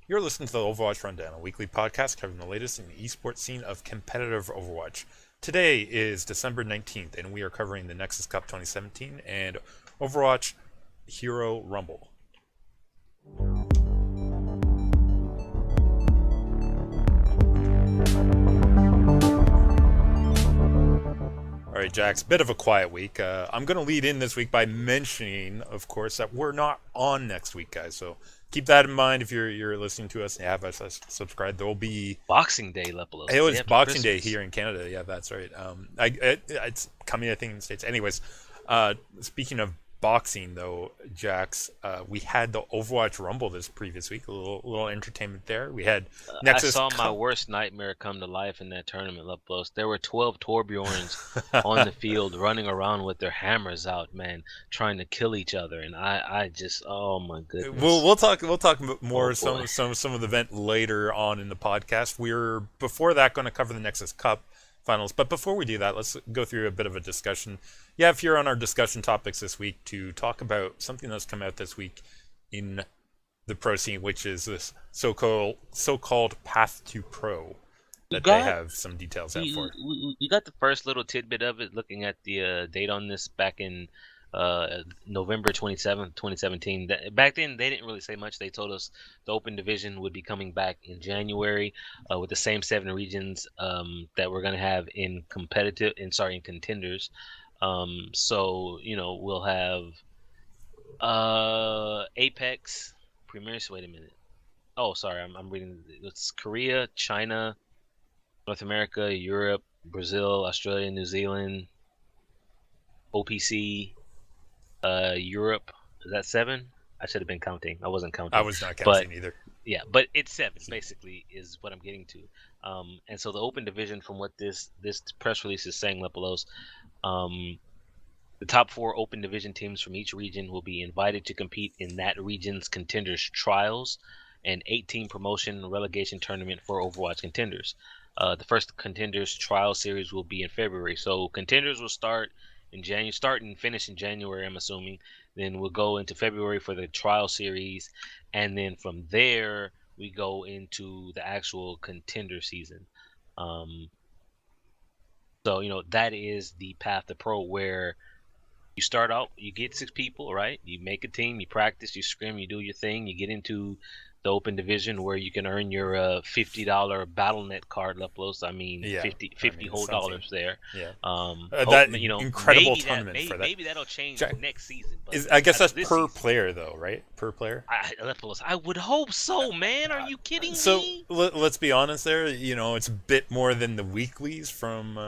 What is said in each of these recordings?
You're listening to the Overwatch Rundown, a weekly podcast covering the latest in the esports scene of competitive Overwatch. Today is December 19th, and we are covering the Nexus Cup 2017 and Overwatch Hero Rumble. All right, Jax, bit of a quiet week. I'm going to lead in this week by mentioning, of course, that we're not on next week, guys. So keep that in mind if you're listening to us and have us subscribed. There will be Boxing Day, Lepelos. it was After Boxing Day Christmas. here in Canada. Yeah, that's right. It's coming, I think, in the States. Anyways, speaking of boxing, though, Jax, we had the Overwatch Rumble this previous week. A little entertainment there. We had I Nexus saw my Cup. worst nightmare come to life in that tournament, Lepelos. There were 12 Torbjorns on the field running around with their hammers out, man, trying to kill each other. And I just, oh my We'll goodness. we'll talk more Oh boy. some of the event later on in the podcast. We're before that going to cover the Nexus Cup finals, but before we do that, let's go through a bit of a discussion. Yeah, if you're on our discussion topics this week to talk about something that's come out this week in the pro scene, which is this so-called path to pro We that they got have some details out we, for. we got the first little tidbit of it looking at the date on this back in November 27th, 2017. Back then, they didn't really say much. They told us the Open Division would be coming back in January with the same 7 regions that we're going to have in in Contenders. So, we'll have Apex, Premier. Wait a minute. Oh, sorry, I'm reading. It's Korea, China, North America, Europe, Brazil, Australia, New Zealand, OPC, Europe. Is that 7? I should have been counting. I wasn't I counting. was not But counting either. yeah, but it's 7 basically is what I'm getting to. And so the open division, from what this press release is saying, Lepelos, um, the top 4 open division teams from each region will be invited to compete in that region's contenders trials and 18 promotion relegation tournament for Overwatch Contenders. The first contenders trial series will be in February. So contenders will start and finish in January, I'm assuming. Then we'll go into February for the trial series, and then from there we go into the actual contender season. Um, so that is the path to pro, where you start out, you get 6 people, right? You make a team, you practice, you scrim, you do your thing, you get into the open division where you can earn your $50 BattleNet card, Leplos. I mean, Yeah, 50 I 50 mean whole something. dollars there. Yeah, Hope that incredible tournament for that. maybe that'll change Jack, next season, but I guess as of that's this per season, player, though, right? Per player. Leplos, I would hope so, man. Are you kidding So me? let's be honest. There, it's a bit more than the weeklies from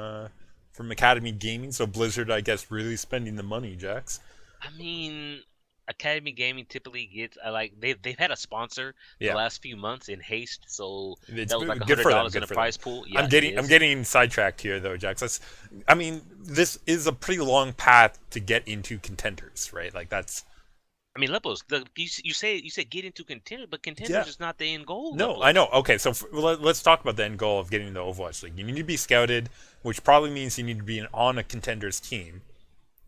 Academy Gaming. So Blizzard, I guess, really spending the money, Jax. I mean, Academy Gaming typically gets like they've had a sponsor the Yeah, last few months in Haste, so it's that was like a good hundred for them. dollars in Good a for them. prize pool. I'm Yeah, it getting I'm is. getting sidetracked here, though, Jax. I mean, this is a pretty long path to get into contenders, right? Like that's I mean, Lepos, you said get into contenders, but yeah. contenders is not the end goal, No, I Lepos. know. Okay, so let's talk about the end goal of getting the Overwatch League. You need to be scouted, which probably means you need to be on a contenders team,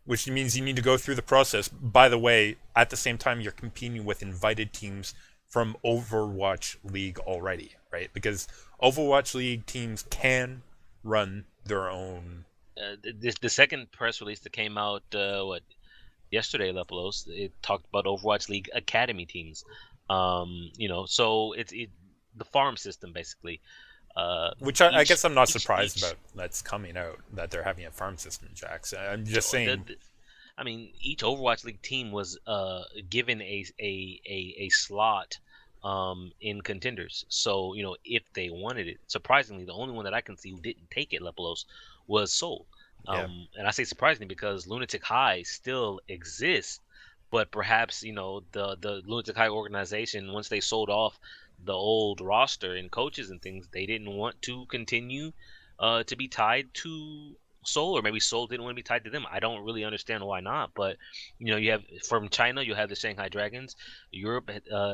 which means you need to go through the process. By the way, at the same time, you're competing with invited teams from Overwatch League already, right? Because Overwatch League teams can run their own. The second press release that came out yesterday, Lepos, it talked about Overwatch League Academy teams. So it's the farm system basically. Uh, Which I each guess I'm not each surprised each about that's coming out, that they're having a farm system, Jax. I'm just so saying, I mean, each Overwatch League team was given a slot in contenders. So if they wanted it, surprisingly, the only one that I can see who didn't take it, Lepelos, was Soul. yeah. And I say surprisingly because Lunatic High still exists, but perhaps the Lunatic High organization, once they sold off the old roster and coaches and things, they didn't want to continue to be tied to Seoul, or maybe Seoul didn't want to be tied to them. I don't really understand why not, but you have from China, you have the Shanghai Dragons, Europe,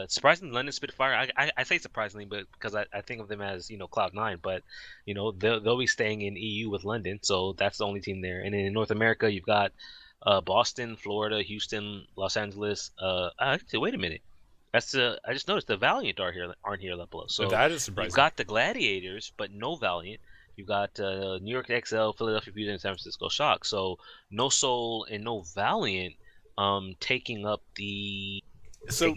surprisingly London Spitfire. I say surprisingly, but because I think of them as Cloud9, but they'll be staying in EU with London, so that's the only team there. And then in North America, you've got Boston, Florida, Houston, Los Angeles. Actually, wait a minute. I just noticed the Valiant aren't here, Leplo. So That is you've surprising. got the Gladiators, but no Valiant. You've got New York XL, Philadelphia Fusion, and San Francisco Shock. So no Soul and no Valiant taking up So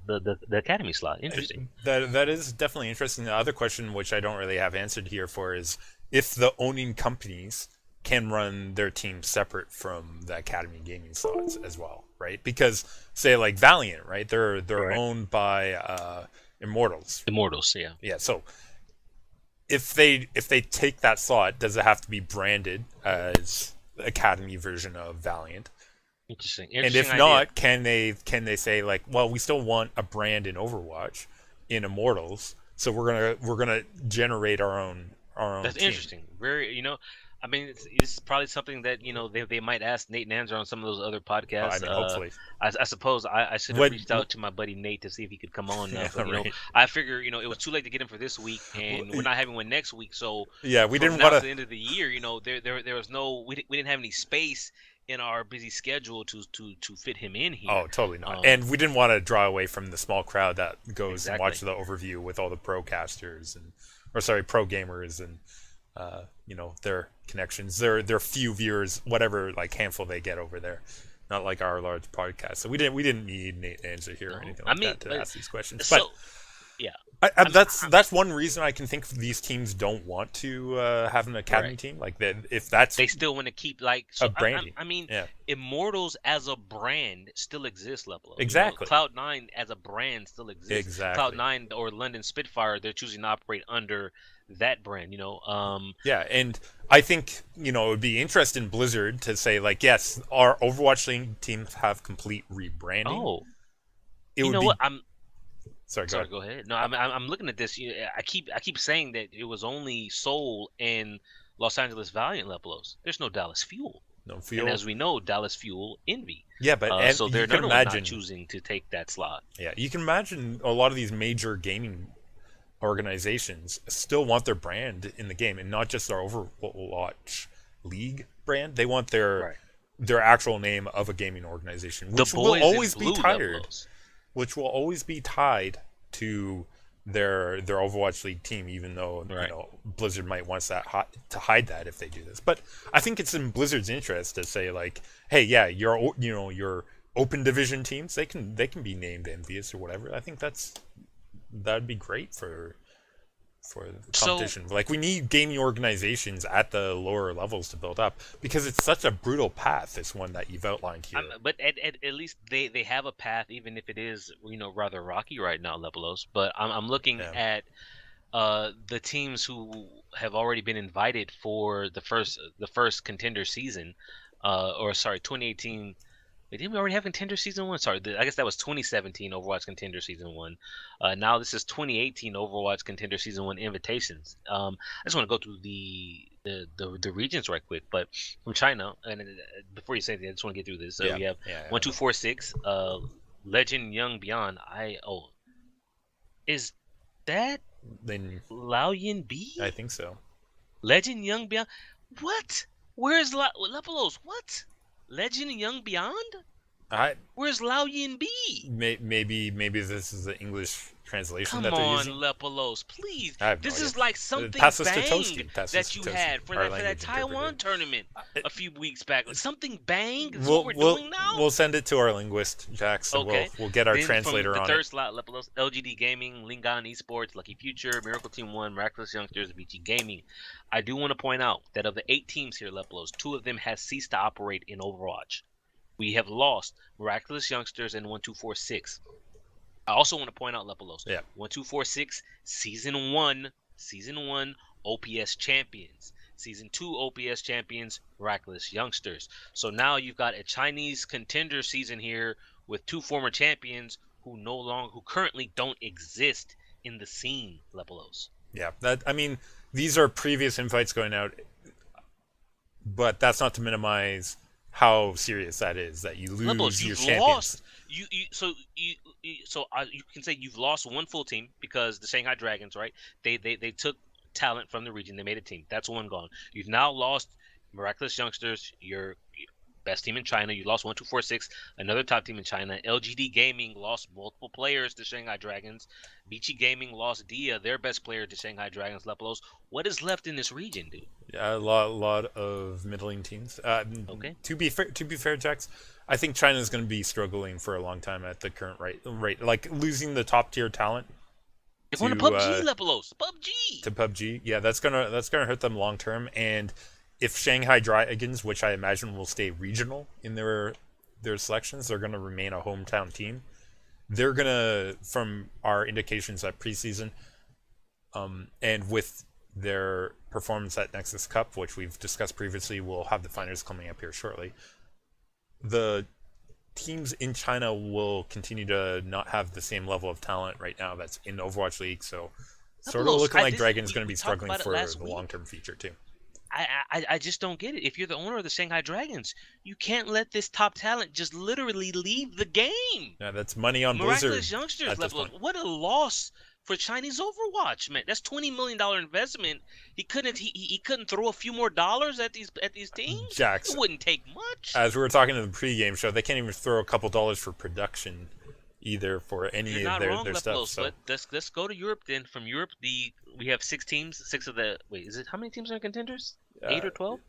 the Academy slot. Interesting. that is definitely interesting. The other question, which I don't really have answered here for, is if the owning companies can run their team separate from the Academy gaming slots as well, right? Because say like Valiant, right? They're Right. owned by Immortals. Immortals, yeah. Yeah, so if they take that slot, does it have to be branded as the Academy version of Valiant? Interesting. And Interesting if idea. not, can they say like, well, we still want a brand in Overwatch, in Immortals, so we're gonna generate our own That's team. interesting. Very, I mean, it's probably something that they might ask Nate Nanzer on some of those other I podcasts. mean, hopefully. I suppose I should have What? reached out to my buddy Nate to see if he could come on, Yeah, but right. I figure it was too late to get him for this week, and we're not having one next week. So Yeah, we from didn't now want to to. the end of the year, there was no we didn't have any space in our busy schedule to fit him in Oh, here. totally not. And we didn't want to draw away from the small crowd that goes and Exactly. watches the overview with all the procasters or sorry, pro gamers and their connections, their few viewers, whatever like handful they get over there. Not like our large podcast. So we didn't need Nate Answer here or No, anything I like mean, that to but ask these questions. But so yeah, I mean, that's one reason I can think these teams don't want to have an academy right. team. Like that, if that's They still want to keep like a so. branding. I mean, Yeah, Immortals as a brand still exists, Leplo. exactly, Cloud9 as a brand still exists. exactly. Cloud9 or London Spitfire, they're choosing to operate under that brand. Yeah, and I think it would be interesting Blizzard to say like, yes, our Overwatch League teams have complete rebranding. Oh, It you would know what? be I'm sorry, go sorry. ahead. Go ahead. No, I'm looking at this. I keep saying that it was only Seoul and Los Angeles Valiant Leplos. There's no Dallas Fuel. No And fuel. as we know, Dallas Fuel envy. Yeah, but and So you they're can another one not imagine. choosing to take that slot. Yeah, you can imagine a lot of these major gaming organizations still want their brand in the game, and not just our Overwatch League brand. They want their Right. their actual name of a gaming organization, The which will boys in always be blue tied, Leplos. which will always be tied to their Overwatch League team, even though Right. Blizzard might want to hide that if they do this. But I think it's in Blizzard's interest to say like, hey, yeah, your open division teams, they can be named envious or whatever. I think that'd be great for the So, competition. Like we need gaming organizations at the lower levels to build up because it's such a brutal path. This one that you've outlined here. but at least they have a path, even if it is rather rocky right now, Lepelos. But I'm looking Yeah. at the teams who have already been invited for the first contender season, or sorry, 2018. Wait, didn't we already have Contender Season 1? Sorry, I guess that was 2017 Overwatch Contender Season 1. Now this is 2018 Overwatch Contender Season 1 invitations. I just want to go through the regions right quick. But from China, and before you say anything, I just want to get through this. So Yeah. we have Yeah. 1246, Legend Young Beyond. Is that Then Lao Yin B? I think so. Legend Young Beyond? What? Where's Lepelos? What? Legend Young Beyond? I Where's Lao Yin B? maybe this is the English translation that Come they're on, using. Lepelos, please. I have no This idea. is like something Pass us to bang Toasty. Pass us that to you Toasty. had for Our that language Taiwan interpreter. tournament a few weeks back. Something bang is We'll what we're we'll doing now? we'll send it to our linguist, Jax, and Okay. we'll get our Then from translator the on third it. slot, Lepelos, LGD Gaming, Lingan Esports, Lucky Future, Miracle Team 1, Miraculous Youngsters, VG Gaming. I do want to point out that of the 8 teams here, Lepelos, 2 of them has ceased to operate in Overwatch. We have lost Miraculous Youngsters and 1246. I also want to point out, Lepelos, Yeah. 1246 season 1 OPS champions. Season 2 OPS champions, Miraculous Youngsters. So now you've got a Chinese contender season here with 2 former champions who currently don't exist in the scene, Lepelos. Yeah. These are previous invites going out, but that's not to minimize how serious that is that you Lepelos, lose your you've champions. lost. You can say you've lost one full team because the Shanghai Dragons, right? They took talent from the region. They made a team. That's one gone. You've now lost Miraculous Youngsters, your best team in China. You lost 1246, another top team in China. LGD Gaming lost multiple players to Shanghai Dragons. Vici Gaming lost Dia, their best player, to Shanghai Dragons. Lepelos, what is left in this region, dude? Yeah, a lot of middling teams. Okay. To be fair, Jax, I think China is going to be struggling for a long time at the current rate. Like losing the top tier talent They're going to PUBG, Lepelos. PUBG. to PUBG. Yeah, that's gonna hurt them long term. And if Shanghai Dragons, which I imagine will stay regional in their selections, they're gonna remain a hometown team. They're gonna, from our indications at preseason, and with their performance at Nexus Cup, which we've discussed previously, we'll have the finals coming up here shortly. The teams in China will continue to not have the same level of talent right now that's in Overwatch League, so sort of looking like Dragon's going to be struggling for the long-term future too. I just don't get it. If you're the owner of the Shanghai Dragons, you can't let this top talent just literally leave the game. Yeah, that's money on Miraculous Blizzard. Youngsters level. What a loss for Chinese Overwatch, man. That's $20 million investment. He couldn't throw a few more dollars at these teams. Jax, it wouldn't take much. As we were talking in the pregame show, they can't even throw a couple dollars for production either for any of their stuff. So let's go to Europe then. From Europe, we have 6 teams. 6 of the is it how many teams are Contenders? 8 or 12?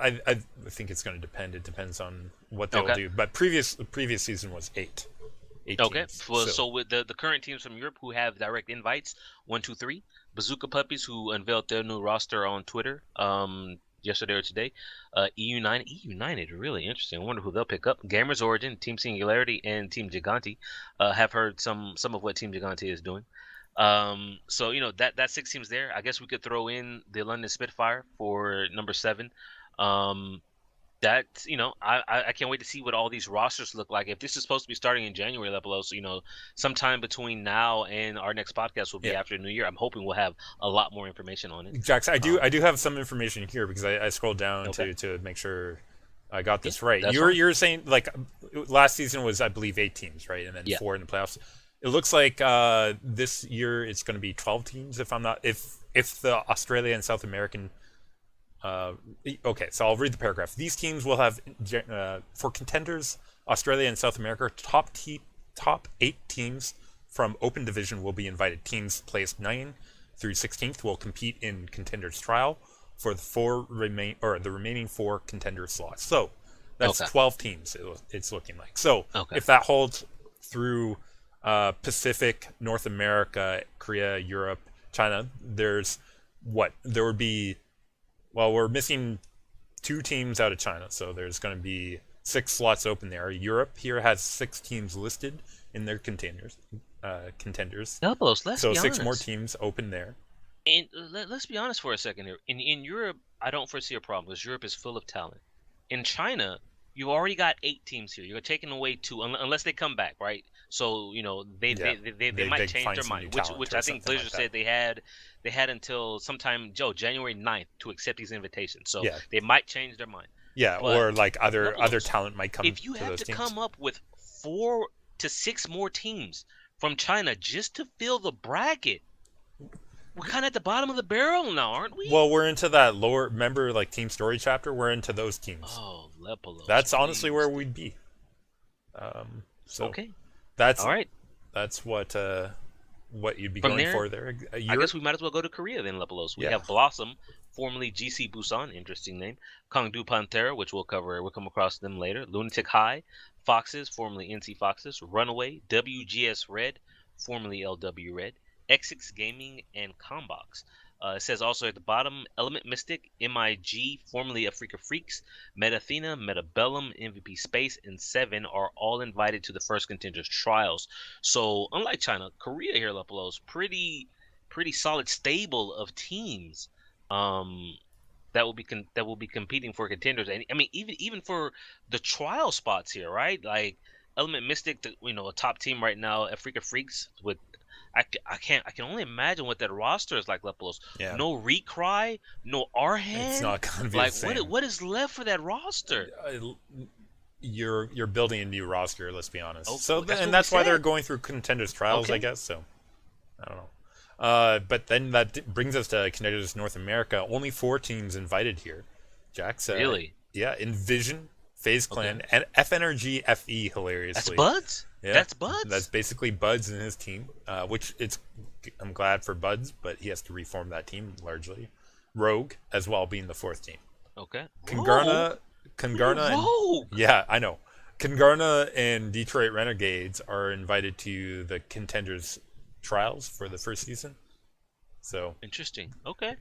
I think it's going to depend. It depends on what they'll do. But previous season was 8. 8 okay. Teams, well, so with the current teams from Europe who have direct invites, 1, 2, 3. Bazooka Puppies, who unveiled their new roster on Twitter yesterday or today. EU United, really interesting. I wonder who they'll pick up. Gamers Origin, Team Singularity, and Team Gigante. Have heard some of what Team Gigante is doing. So that 6 teams there. I guess we could throw in the London Spitfire for number 7. That I can't wait to see what all these rosters look like. If this is supposed to be starting in January, Lepelos, sometime between now and our next podcast will be after New Year. I'm hoping we'll have a lot more information on it. Jax, I do have some information here because I scrolled down to make sure I got this right. You're saying like last season was, I believe, 8 teams, right, and then 4 in the playoffs. It looks like this year it's going to be 12 teams if the Australia and South American. Okay, so I'll read the paragraph. These teams will have, for Contenders, Australia and South America, top 8 teams from Open Division will be invited. Teams placed 9 through 16th will compete in Contenders trial for the remaining 4 Contender slots. So that's 12 teams. It's looking like. So if that holds through Pacific, North America, Korea, Europe, China, there would be. Well, we're missing 2 teams out of China, so there's going to be 6 slots open there. Europe here has 6 teams listed in their contenders. So 6 more teams open there. And let's be honest for a second here. In Europe, I don't foresee a problem because Europe is full of talent. In China, you've already got 8 teams here. You're taking away 2 unless they come back, right? So they might change their mind, which I think Blizzard said they had until sometime January 9th to accept these invitations. So they might change their mind. Yeah, but or like other talent might come. If you have to come up with 4 to 6 more teams from China just to fill the bracket, we're kind of at the bottom of the barrel now, aren't we? Well, we're into that lower. Remember, like Team Story chapter. We're into those teams. Oh, Lepelos. That's honestly where we'd be. That's all right. That's what you'd be going for there. I guess we might as well go to Korea then, Lepelos. We have Blossom, formerly GC Busan, interesting name. Kangdu Pantera, which we'll cover. We'll come across them later. Lunatic High, Foxes, formerly NC Foxes. Runaway, WGS Red, formerly LW Red. X6 Gaming, and Combox. It says also at the bottom, Element Mystic, MIG, formerly Africa Freaks, Metathena, Metabellum, MVP Space, and 7 are all invited to the first Contenders trials. So, unlike China, Korea here, Lepelos, pretty solid stable of teams that will be competing for Contenders. And I mean, even for the trial spots here, right? Like Element Mystic, a top team right now, Africa Freaks with. I can only imagine what that roster is like, Lepelos. Yeah. No Recry, no Arhan. It's not gonna be like the same. What is left for that roster? You're building a new roster. Let's be honest. That's why they're going through Contenders trials, I guess. So I don't know. But then that brings us to Contenders North America. Only 4 teams invited here. Jax. Really? Yeah. Envision, FaZe Okay. Clan, and FNRG FE, That's hilariously. Buds. Yeah, That's that's Buds. basically Buds and his team, which I'm glad for Buds, but he has to reform that team largely. Rogue as well being the fourth team. Okay. Rogue. Kangarna, What are you Kangarna, and Rogue? yeah, I know. Kangarna and Detroit Renegades are invited to the Contenders trials for the first season. So Interesting. Okay.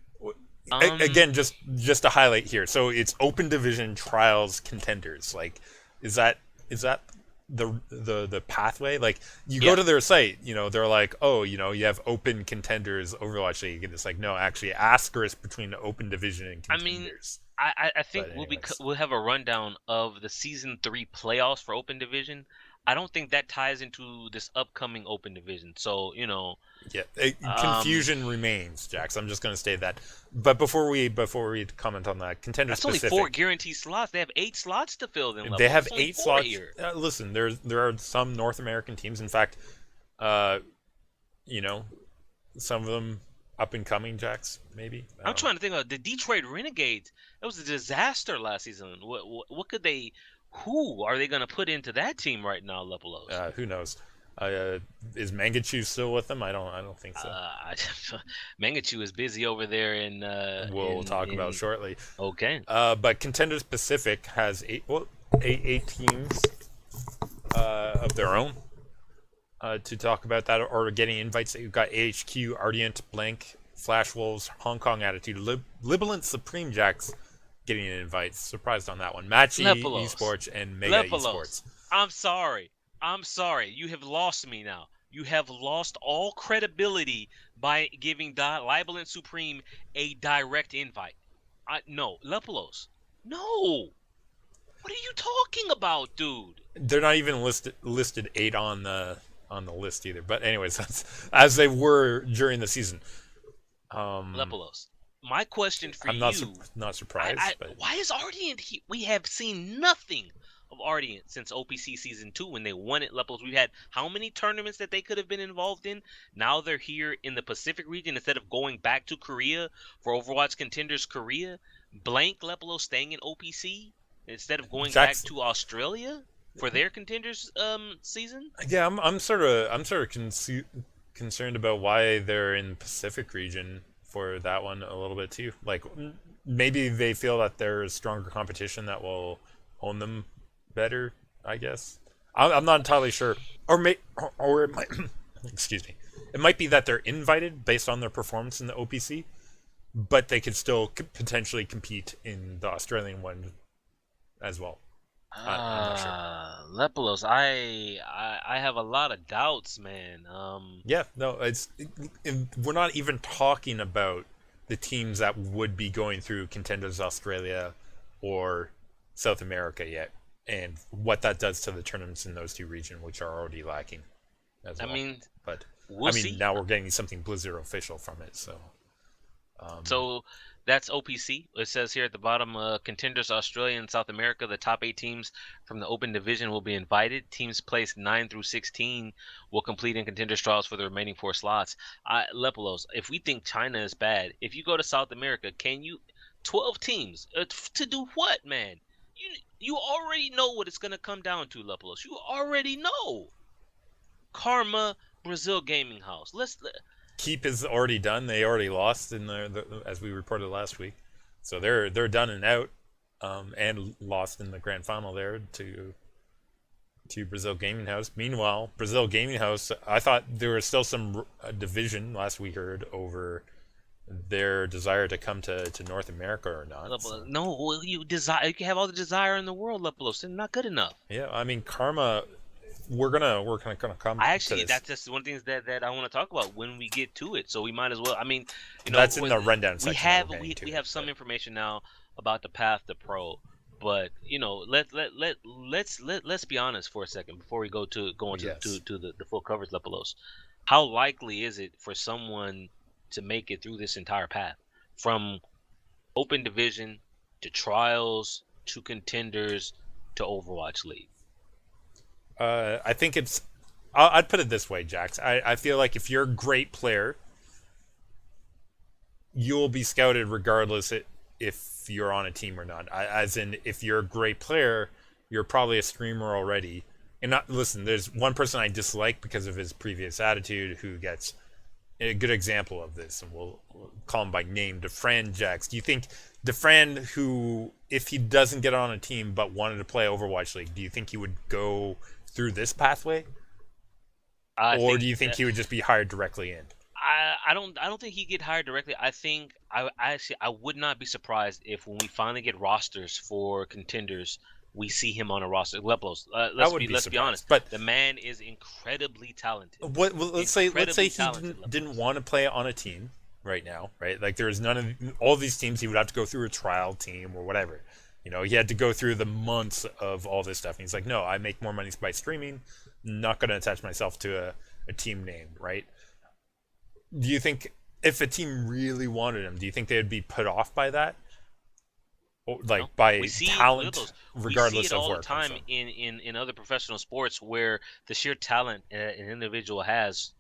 again, just to highlight here, so it's open division trials Contenders. Like, is that the pathway? Like, you go Yeah. to their site, they're like, oh, you have open Contenders Overwatch League, and it's like, no, actually, asterisk between the open division and I mean, Contenders. I think But anyways, we'll have a rundown of the season 3 playoffs for Open Division. I don't think that ties into this upcoming Open Division. So yeah, um, confusion remains, Jax. I'm just going to state that. But before we comment on that, Contender that's only 4 specific, guaranteed slots. They have 8 slots to fill in they levels. have There's only 8 4 slots. here. Listen, there are some North American teams. In fact, uh, you know, some of them up and coming, Jax. Maybe I I'm don't know. trying to think of the Detroit Renegades. That was a disaster last season. What could they? Who are they going to put into that team right now, Lepelos? Who knows? Is Mangachu still with them? I don't think so. Uh, Mangachu is busy over there in We'll talk about in. shortly. Okay. But Contenders Pacific has eight teams of their own to talk about that, or getting invites. You've got AHQ, Ardient, Blank, Flash Wolves, Hong Kong Attitude, Libilant Supreme Jacks getting an invite. Surprised on that one. Matchy Lepelos. Esports and Mega Lepelos. Esports. I'm sorry. I'm sorry. You have lost me now. You have lost all credibility by giving Libel and Supreme a direct invite. No, Lepelos. No. What are you talking about, dude? They're not even listed 8 on the list either. But anyways, that's, as they were during the season. Lepelos. My question for I'm you, not surprised, but why is Ardient here? We have seen nothing of Ardient since OPC Season 2 when they won it, Lepelos. We've had how many tournaments that they could have been involved in? Now they're here in the Pacific region instead of going back to Korea for Overwatch Contenders Korea. Blank Lepelos staying in OPC instead of going back Jack's to Australia for their Contenders season? yeah, I'm sort of concerned about why they're in Pacific region for that one a little bit too. Like, maybe they feel that there's stronger competition that will own them better. I guess I'm not entirely sure, or it might excuse me, it might be that they're invited based on their performance in the OPC, but they could still potentially compete in the Australian one as well. I'm not sure. Lepelos, I have a lot of doubts, man. Yeah, no, we're not even talking about the teams that would be going through Contenders Australia or South America yet, and what that does to the tournaments in those two regions, which are already lacking as I well. mean, But we'll see. now we're getting something Blizzard official from it, so So that's OPC. It says here at the bottom, contenders Australia and South America. The top 8 teams from the Open Division will be invited. Teams placed 9 through 16 will complete in contenders trials for the remaining 4 slots. Lepelos, if we think China is bad, if you go to South America, can you 12 teams to do what, man? You already know what it's gonna come down to, Lepelos. You already know. Karma, Brazil Gaming House. Keep is already done. They already lost in as we reported last week, so they're done and out, and lost in the grand final there to Brazil Gaming House. Meanwhile, Brazil Gaming House, I thought there was still some division last we heard over their desire to come to North America or not. So, No, well, you can have all the desire in the world, Lepelos. They're not good enough. yeah, I mean Karma. We're gonna come to this. That's just one of the things that I want to talk about when we get to it. So we might as well. I mean, That's in the rundown we section. that have we're getting to we it, have some but information now about the path to pro, but let's be honest for a second before we go into yes, the full coverage, Lepelos. How likely is it for someone to make it through this entire path from open division to trials to contenders to Overwatch League? I think I'd put it this way, Jax. I feel like if you're a great player, you will be scouted regardless if you're on a team or not. As in, if you're a great player, you're probably a streamer already. And not listen, there's one person I dislike because of his previous attitude who gets a good example of this, and we'll call him by name, DeFran Jax. Do you think DeFran, who, if he doesn't get on a team but wanted to play Overwatch League, do you think he would go through this pathway? Or do you think he would just be hired directly in? I don't think he'd get hired directly. I think I would not be surprised if when we finally get rosters for Contenders, we see him on a roster. Leplos, let's be honest. But the man is incredibly talented. Let's say he didn't want to play on a team right now, right? Like there's none of all these teams. He would have to go through a trial team or whatever. He had to go through the months of all this stuff. And he's like, no, I make more money by streaming. Not going to attach myself to a team name, right? Do you think if a team really wanted him, do you think they would be put off by that? Like by talent, regardless of where it comes from? We see it all the time in other professional sports where the sheer talent an individual has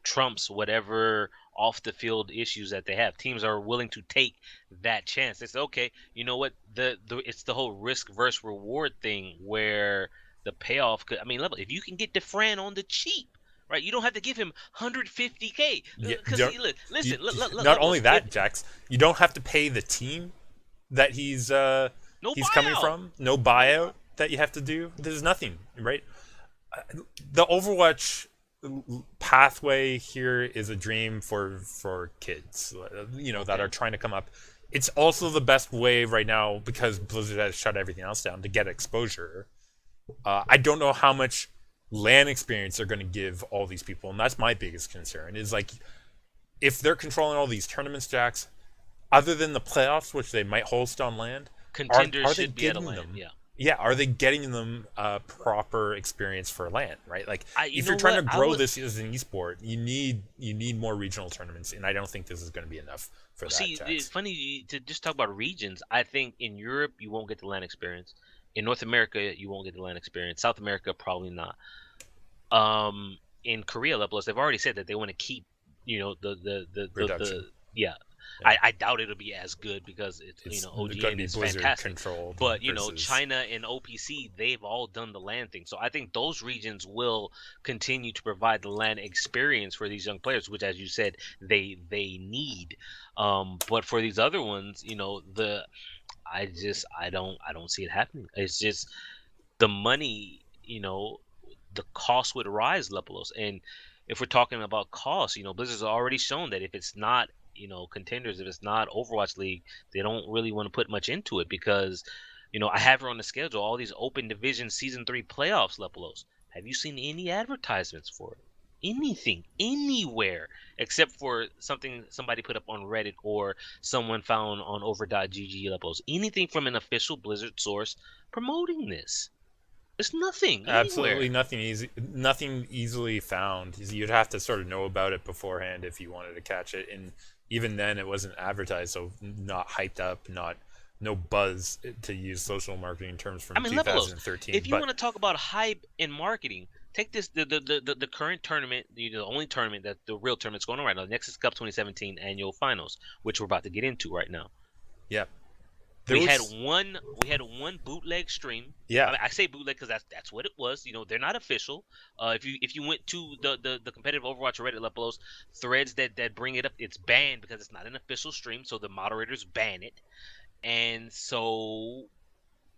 trumps whatever off the field issues that they have. Teams are willing to take that chance. They say, okay, you know what? It's the whole risk versus reward thing where the payoff could. I mean, if you can get DeFran on the cheap, right? You don't have to give him 150K. Look, not only that, Jax, you don't have to pay the team that he's coming from. No buyout that you have to do. There's nothing, right? The Overwatch pathway here is a dream for kids, that are trying to come up. It's also the best way right now because Blizzard has shut everything else down to get exposure. I don't know how much LAN experience they're going to give all these people, and that's my biggest concern. Is like if they're controlling all these tournaments, Jax, other than the playoffs, which they might host on land, Contenders should be at a LAN. Yeah, are they getting them proper experience for LAN, right? Like, if you're trying to grow this as an esport, you need more regional tournaments, and I don't think this is going to be enough for that. See, it's funny to just talk about regions. I think in Europe you won't get the LAN experience. In North America you won't get the LAN experience. South America probably not. In Korea, they've already said that they want to keep, reduction. Yeah. I doubt it'll be as good because it's OGN is fantastic. But China and OPC, they've all done the LAN thing. So I think those regions will continue to provide the LAN experience for these young players, which, as you said, they need. But for these other ones, I don't see it happening. It's just the money, the cost would rise, Lepolos. And if we're talking about cost, Blizzard's already shown that if it's not Contenders, if it's not Overwatch League, they don't really want to put much into it because, I have her on the schedule, all these open division season 3 playoffs, Lepolos. Have you seen any advertisements for it? Anything, anywhere, except for something somebody put up on Reddit or someone found on over.gg, Lepolos. Anything from an official Blizzard source promoting this. There's nothing. Absolutely anywhere. Nothing easily found. You'd have to sort of know about it beforehand if you wanted to catch it, and even then it wasn't advertised, so not hyped up, no buzz, to use social marketing terms from 2013. If you want to talk about hype and marketing, take this the current tournament, the only tournament that the real tournament's going on right now, the Nexus Cup 2017 annual finals, which we're about to get into right now. Yeah. We had one bootleg stream. Yeah, I say bootleg because that's what it was. They're not official. If you went to the competitive Overwatch Reddit Lepolos threads that bring it up, it's banned because it's not an official stream. So the moderators ban it, and so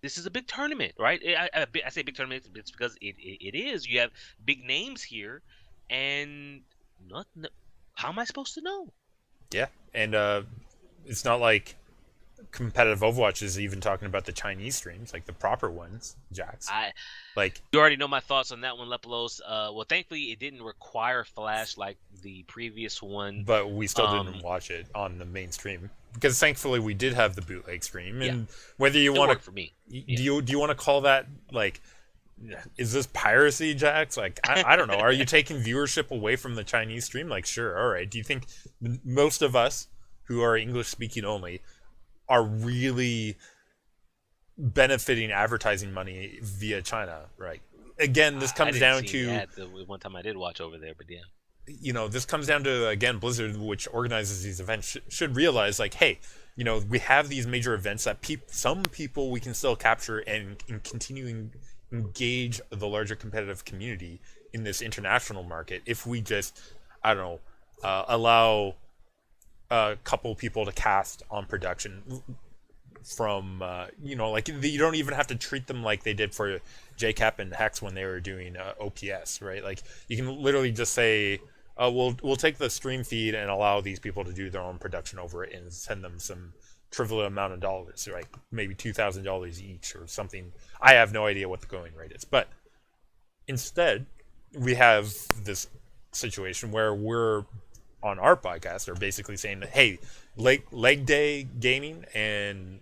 this is a big tournament, right? I say big tournament. It's because it is. You have big names here, and how am I supposed to know? Yeah, and it's not like competitive Overwatch is even talking about the Chinese streams, like the proper ones, Jax. You already know my thoughts on that one, Lepolos. Well, thankfully it didn't require flash like the previous one, but we still didn't watch it on the mainstream because thankfully we did have the bootleg stream. And whether you want to, for me, do you want to call that like, is this piracy, Jax? Like, I don't know. Are you taking viewership away from the Chinese stream? Like, sure, all right. Do you think most of us who are English speaking only are really benefiting advertising money via China, right? Again, this comes down to the one time I did watch over there, but yeah. This comes down to, again, Blizzard, which organizes these events, should realize, like, hey, we have these major events that some people we can still capture and continuing engage the larger competitive community in this international market if we just, I don't know, allow a couple people to cast on production from, like you don't even have to treat them like they did for JCap and Hex when they were doing OPS, right? Like you can literally just say, we'll take the stream feed and allow these people to do their own production over it and send them some trivial amount of dollars, right? Maybe $2,000 each or something. I have no idea what the going rate is, but instead we have this situation where we're on our podcast are basically saying that, hey, Leg Day Gaming and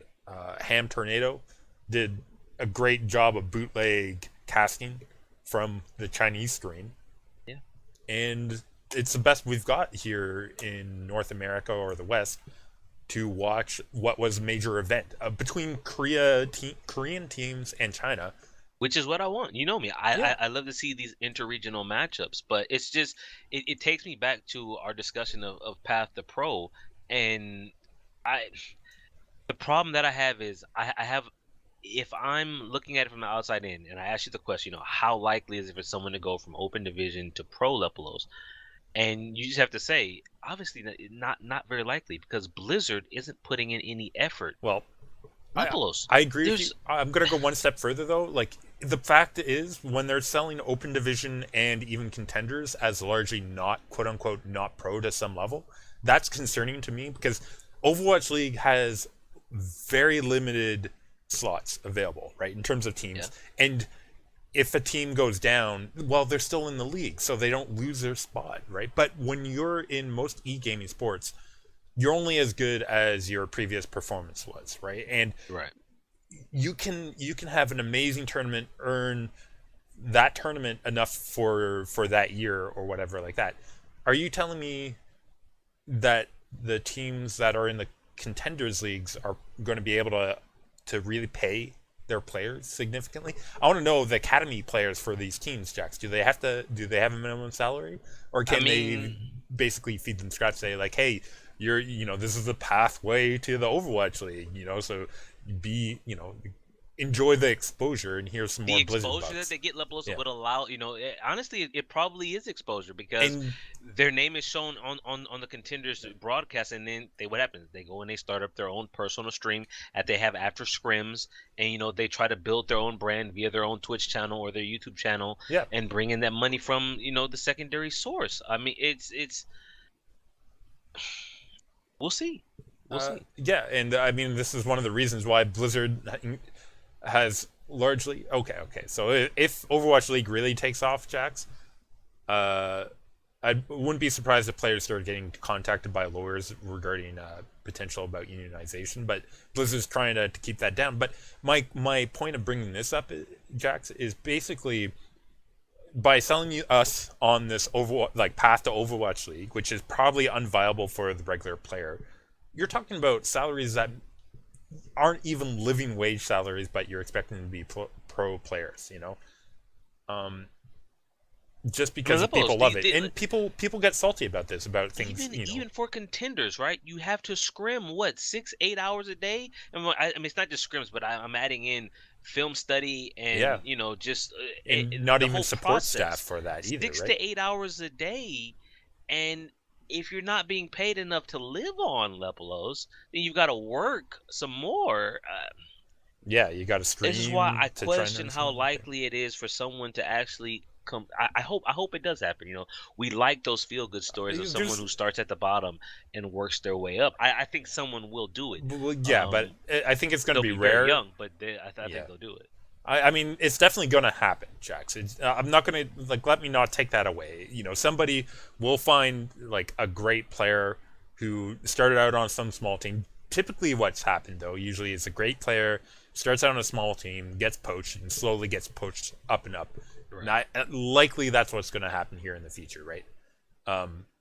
Ham Tornado did a great job of bootleg casting from the Chinese screen. Yeah. And it's the best we've got here in North America or the West to watch what was a major event between Korean teams and China. Which is what I want. You know me. I love to see these interregional matchups, but it's just it takes me back to our discussion of Path to Pro, and the problem that I have is I have, if I'm looking at it from the outside in, and I ask you the question, how likely is it for someone to go from open division to pro levelos? And you just have to say, obviously not very likely, because Blizzard isn't putting in any effort. Well, levelos. I agree with you. I'm going to go one step further, though. Like, the fact is, when they're selling Open Division and even Contenders as largely not, quote-unquote, not pro to some level, that's concerning to me, because Overwatch League has very limited slots available, right, in terms of teams. Yeah. And if a team goes down, well, they're still in the league, so they don't lose their spot, right? But when you're in most e-gaming sports, you're only as good as your previous performance was, right? And right. you can have an amazing tournament, earn that tournament enough for that year or whatever like that. Are you telling me that the teams that are in the Contenders leagues are going to be able to really pay their players significantly? I want to know the academy players for these teams, Jax. Do they have a minimum salary, or can they basically feed them scraps? Say like, hey, this is the pathway to the Overwatch League, so enjoy the exposure, and here's some more Blizzard bucks. The exposure that they get levels would allow, honestly, it probably is exposure, because their name is shown on the Contenders broadcast, and then what happens? They go and they start up their own personal stream that they have after scrims, and they try to build their own brand via their own Twitch channel or their YouTube channel, and bring in that money from the secondary source. I mean, it's we'll see. We'll see. Yeah, and I mean, this is one of the reasons why Blizzard has largely okay. So if Overwatch League really takes off, Jax, I wouldn't be surprised if players started getting contacted by lawyers regarding potential about unionization. But Blizzard's trying to keep that down. But my point of bringing this up, Jax, is basically by selling us on this path to Overwatch League, which is probably unviable for the regular player. You're talking about salaries that aren't even living wage salaries, but you're expecting them to be pro players, just because people love it. And people get salty about this, about things, even for Contenders, right? You have to scrim 6-8 hours a day. I mean, it's not just scrims, but I'm adding in film study and just and not even support staff for that either. 6 to 8 hours a day, and if you're not being paid enough to live on Lepelos, then you've got to work some more. You got to stream. This is why I question how likely it is for someone to actually come. I hope it does happen. We like those feel good stories of someone who starts at the bottom and works their way up. I think someone will do it. Well, but I think it's going to be rare. Very young, but I think they'll do it. I mean, it's definitely going to happen, Jax. I'm not going to, let me not take that away. Somebody will find, a great player who started out on some small team. Typically what's happened, though, usually is a great player, starts out on a small team, gets poached, and slowly gets poached up and up. Right. Likely that's what's going to happen here in the future, right?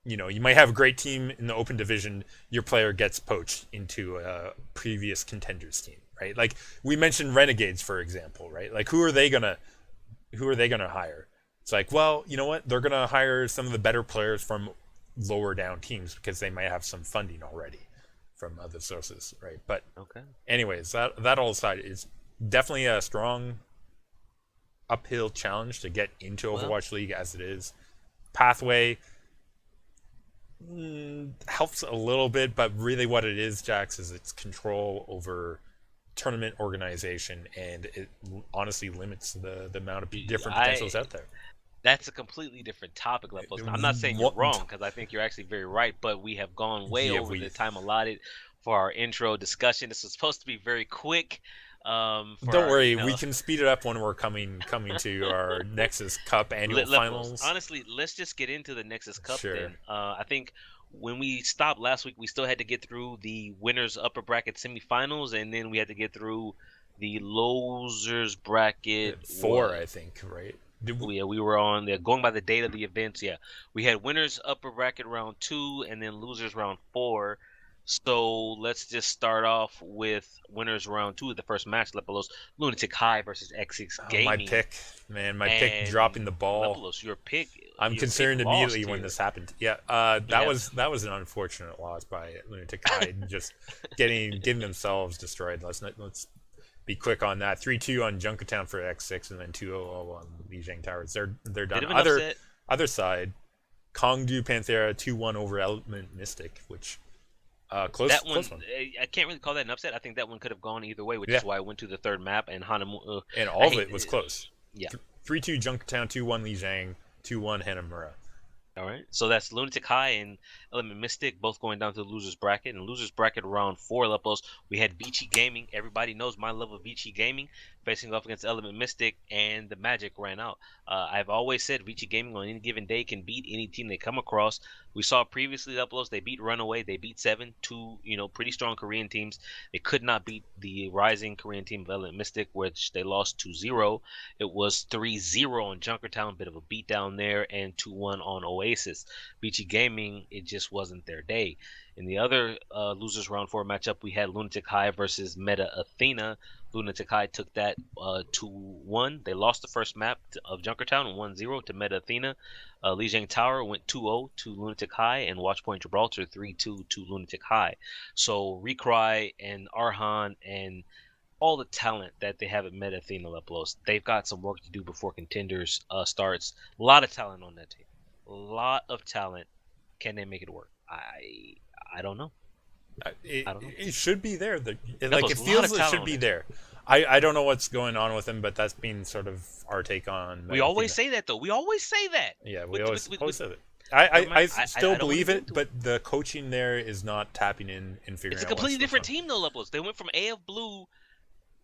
You might have a great team in the open division, your player gets poached into a previous Contenders team. Right, like we mentioned Renegades, for example, right? Like who are they gonna hire? It's like, well, you know what? They're gonna hire some of the better players from lower down teams because they might have some funding already. from other sources, right? But Okay. anyways, that all aside, is definitely a strong uphill challenge to get into Well, Overwatch League as it is. Pathway helps a little bit, but really what it is, Jax, is its control over tournament organization, and it honestly limits the amount of different potentials out there. that's a completely different topic, Lepos. I'm not saying you're wrong, because I think you're actually very right, but we have gone way Yeah, over the time allotted for our intro discussion. This was supposed to be very quick. Don't worry, we can speed it up when we're coming to our Nexus Cup annual Lepos, finals. honestly, let's just get into the Nexus Cup Sure. then. I think when we stopped last week, we still had to get through the winners upper bracket semifinals, and then we had to get through the losers bracket 4, I think, right? Yeah, we were on there going by the date of the events. Yeah, we had winners upper bracket round 2 and then losers round 4. So let's just start off with winners round 2 of the first match. Lepelos Lunatic High versus X6 Gaming. My pick, man, my pick dropping the ball. Lepelos, your pick. I'm concerned immediately when this happened. Yeah, that was an unfortunate loss by Lunatic High, just getting themselves destroyed. Let's be quick on that. 3-2 on Junkertown for X6, and then 2-0 on Lijiang Towers. They're done. Other side, Kongdu Panthera 2-1 over Element Mystic, which close. That one, close one. I can't really call that an upset. I think that one could have gone either way, which is why I went to the third map, and Hanamu. And all of it was close. Yeah. 3-2 Junkertown, 2-1 Lijiang, 2-1 Hanamura. All right, so that's Lunatic High and Element Mystic both going down to the losers bracket. And losers bracket round 4, Lepos, we had Vici Gaming. Everybody knows my love of Vici Gaming, facing off against Element Mystic, and the magic ran out. I've always said Vici Gaming on any given day can beat any team they come across. We saw previously, Lepos, they beat Runaway, they beat Seven, two pretty strong Korean teams. They could not beat the rising Korean team of Element Mystic, which they lost 2-0. It was 3-0 on Junkertown, bit of a beatdown there, and 2-1 on Oasis. Vici Gaming, it just wasn't their day. In the other losers round 4 matchup, we had Lunatic High versus Meta Athena. Lunatic High took that 2-1. They lost the first map of Junkertown 1-0 to Meta Athena. Lijiang Tower went 2-0 to Lunatic High, and Watchpoint Gibraltar 3-2 to Lunatic High. So Recry and Arhan and all the talent that they have at Meta Athena Leplos, they've got some work to do before Contenders starts. A lot of talent on that team. A lot of talent. Can they make it work? I don't know. It should be there. It feels it should be there. I don't know what's going on with him, but that's been sort of our take on. We always say that, though. We always say that. Yeah, we always say that. I still believe it, but the coaching there is not tapping in and figuring out. It's a completely different team, though, Lepos. They went from AF Blue,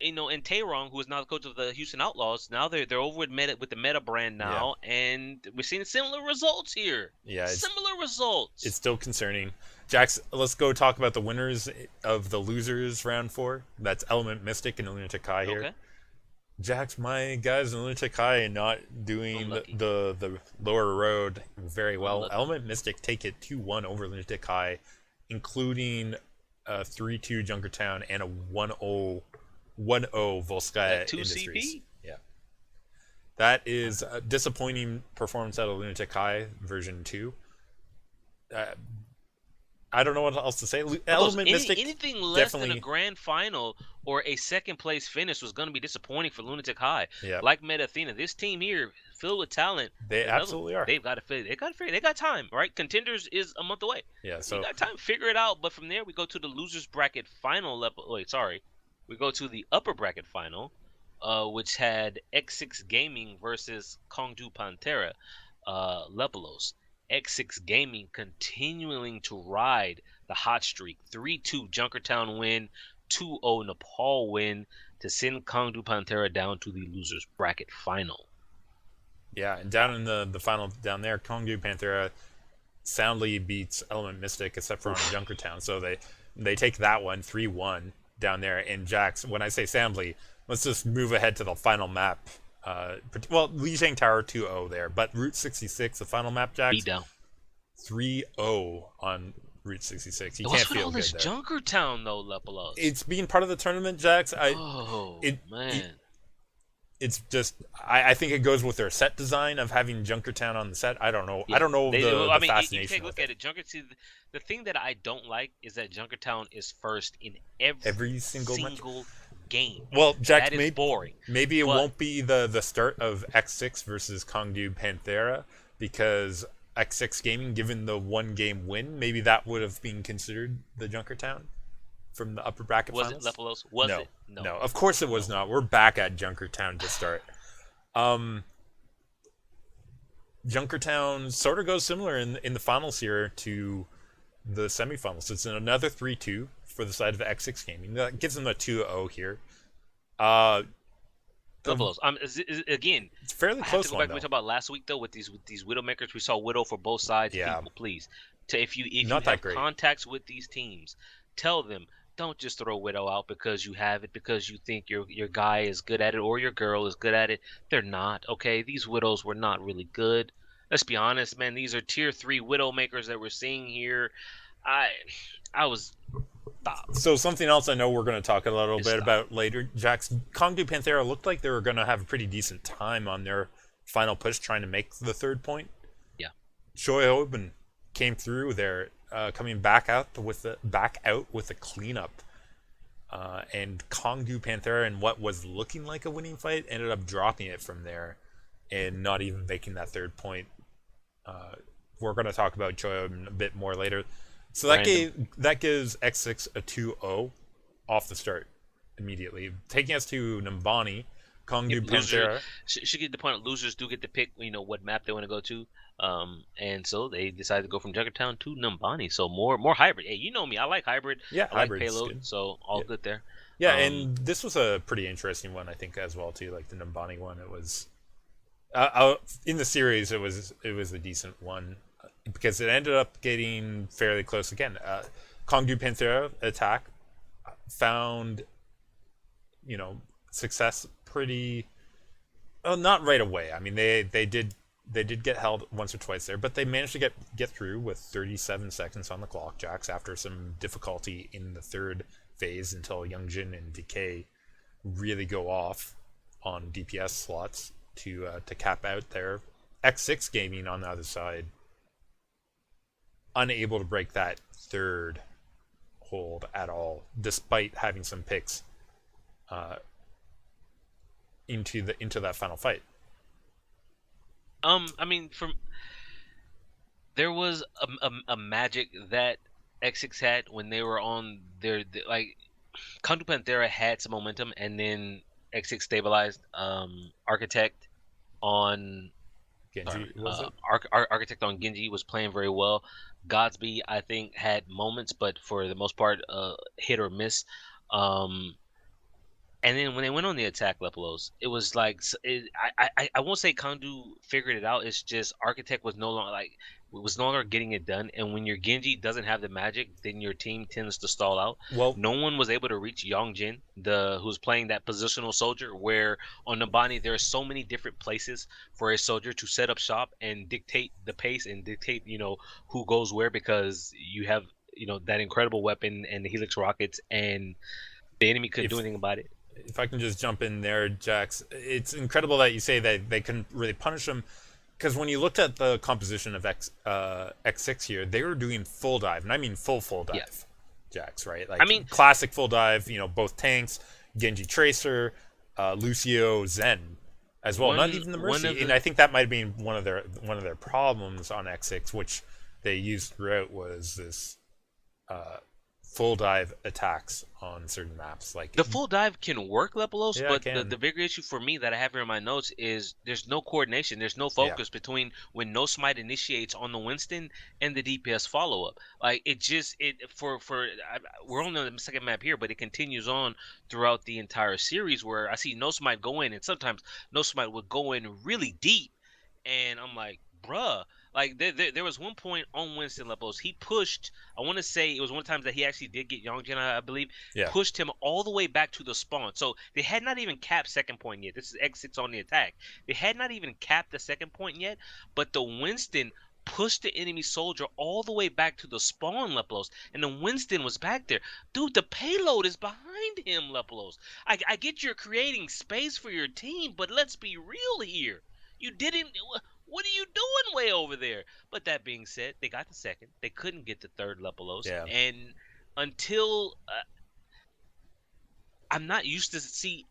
and Taerong, who is now the coach of the Houston Outlaws. Now they're over with the Meta brand now, and we're seeing similar results here. Yeah, similar results. It's still concerning. Jax, let's go talk about the winners of the losers round 4. That's Element Mystic and Lunatic High here. Okay. Jax, my guys in Lunatic High not doing the lower road very well. Element Mystic take it 2-1 over Lunatic High, including a 3-2 Junkertown and a 1-0 Volskaya Industries. Yeah. That is a disappointing performance out of Lunatic High version 2. I don't know what else to say. Element Mystic, anything less than a grand final or a second place finish was going to be disappointing for Lunatic High. Yeah. Like Meta Athena, this team here filled with talent. They absolutely are. They got time, right? Contenders is a month away. Yeah, so you got time, figure it out. But from there, we go to the losers bracket final level. We go to the upper bracket final, which had X6 Gaming versus Kongdu Panthera, Lepelos. X6 Gaming continuing to ride the hot streak. 3-2 Junkertown win, 2-0 Nepal win to send Kongdu Panthera down to the losers bracket final. Yeah, and down in the final down there, Kongdu Panthera soundly beats Element Mystic except for on Junkertown. So they take that one 3-1 down there. And Jax, when I say soundly, let's just move ahead to the final map. Lijiang Tower 2-0 there, but Route 66, the final map, Jax, beat down 3-0 on Route 66. You can't feel good there. What's with all this Junkertown though, Lepelos? It's being part of the tournament, Jax. Man. it's just I think it goes with their set design of having Junkertown on the set. I don't know. I Yeah, don't know I the mean, if you take fascination a with look it. at it, Junker. See, the thing that I don't like is that Junkertown is first in every Every single match. single game. Well, Jack, That is boring. maybe it But won't be the start of X6 versus Kongdu Panthera because X6 Gaming, given the one game win, maybe that would have been considered the Junkertown from the upper bracket was it finals. Lepolos? Was No, it? No, no, of course it was no. not. We're back at Junkertown to start. Um, Junkertown sort of goes similar in the finals here to the semifinals. It's another 3-2 for the side of X6 Gaming. That gives them a 2-0 here. Uh, Lepolos. Again, it's a fairly I have to close go one back to what we though. talked about last week though with these Widowmakers. We saw Widow for both sides. Yeah, People, please, if you not that have great. contacts with these teams, tell them don't just throw Widow out because you have it because you think your guy is good at it or your girl is good at it. They're not. Okay, these Widows were not really good. Let's be honest, man. These are tier 3 Widowmakers that we're seeing here. I I was stop. So something else I know we're going to talk a little Just bit stop. about later. Jax Kongdu Panthera looked like they were going to have a pretty decent time on their final push trying to make the third point. Yeah. Choi Hoban came through there, coming back out with a cleanup. And Kongdu Panthera in what was looking like a winning fight ended up dropping it from there and not even making that third point. We're going to talk about Choi Hoban a bit more later. So that gives X6 a 2-0 off the start immediately, taking us to Nambani, Kongdu Panthera. Should get the point. Losers do get to pick, what map they want to go to. And so they decided to go from Junkertown to Numbani. So more hybrid. Hey, you know me, I like hybrid. Yeah, I like hybrid's payload. good. So all Yeah. good there. Yeah, and this was a pretty interesting one, I think, as well too. Like the Nambani one, it was in the series, it was a decent one because it ended up getting fairly close again. Kongdu Panthera attack found, success pretty. Well, not right away. I mean, they did get held once or twice there, but they managed to get through with 37 seconds on the clock, Jax, after some difficulty in the third phase until Youngjin and Decay really go off on DPS slots to cap out there. X6 Gaming on the other side, unable to break that third hold at all, despite having some picks into that final fight. I mean, there was a magic that X6 had when they were on like Condu Panthera had some momentum, and then X6 stabilized. Architect on Genji, was it? Architect on Genji was playing very well. Godsby, I think, had moments, but for the most part, hit or miss. And then when they went on the attack Lepolos, it was like I won't say Kandu figured it out. It's just Architect was no longer getting it done. And when your Genji doesn't have the magic, then your team tends to stall out. Well, No one was able to reach Yongjin, who's playing that positional soldier. Where on Nabani there are so many different places for a soldier to set up shop and dictate the pace and dictate who goes where, because you have that incredible weapon and the Helix rockets, and the enemy couldn't do anything about it. If I can just jump in there, Jax, it's incredible that you say that they couldn't really punish him, because when you looked at the composition of X6 here, they were doing full dive, and I mean full dive, Yeah. Jax, right? Like, I mean, classic full dive. Both tanks, Genji Tracer, Lucio Zen, as well. Not even the Mercy, and I think that might have been one of their problems on X6, which they used throughout, was this full dive attacks on certain maps. Like the full dive can work, Lepolos, Yeah, but it can. the bigger issue for me that I have here in my notes is there's no coordination, there's no focus between when No Smite initiates on the Winston and the DPS follow up. Like we're only on the second map here, but it continues on throughout the entire series where I see No Smite go in, and sometimes No Smite would go in really deep, and I'm like, bruh. Like there was one point on Winston Lepos, he pushed. I want to say it was one of the times that he actually did get Youngjin, I believe. Yeah. Pushed him all the way back to the spawn. So they had not even capped second point yet. This is X6 on the attack. They had not even capped the second point yet, but the Winston pushed the enemy soldier all the way back to the spawn, Leplos, and then Winston was back there. Dude, the payload is behind him, Leplos. I get you're creating space for your team, but let's be real here. You didn't. What are you doing way over there? But that being said, they got the second. They couldn't get the third, Lepelos. Yeah. And until I'm not used to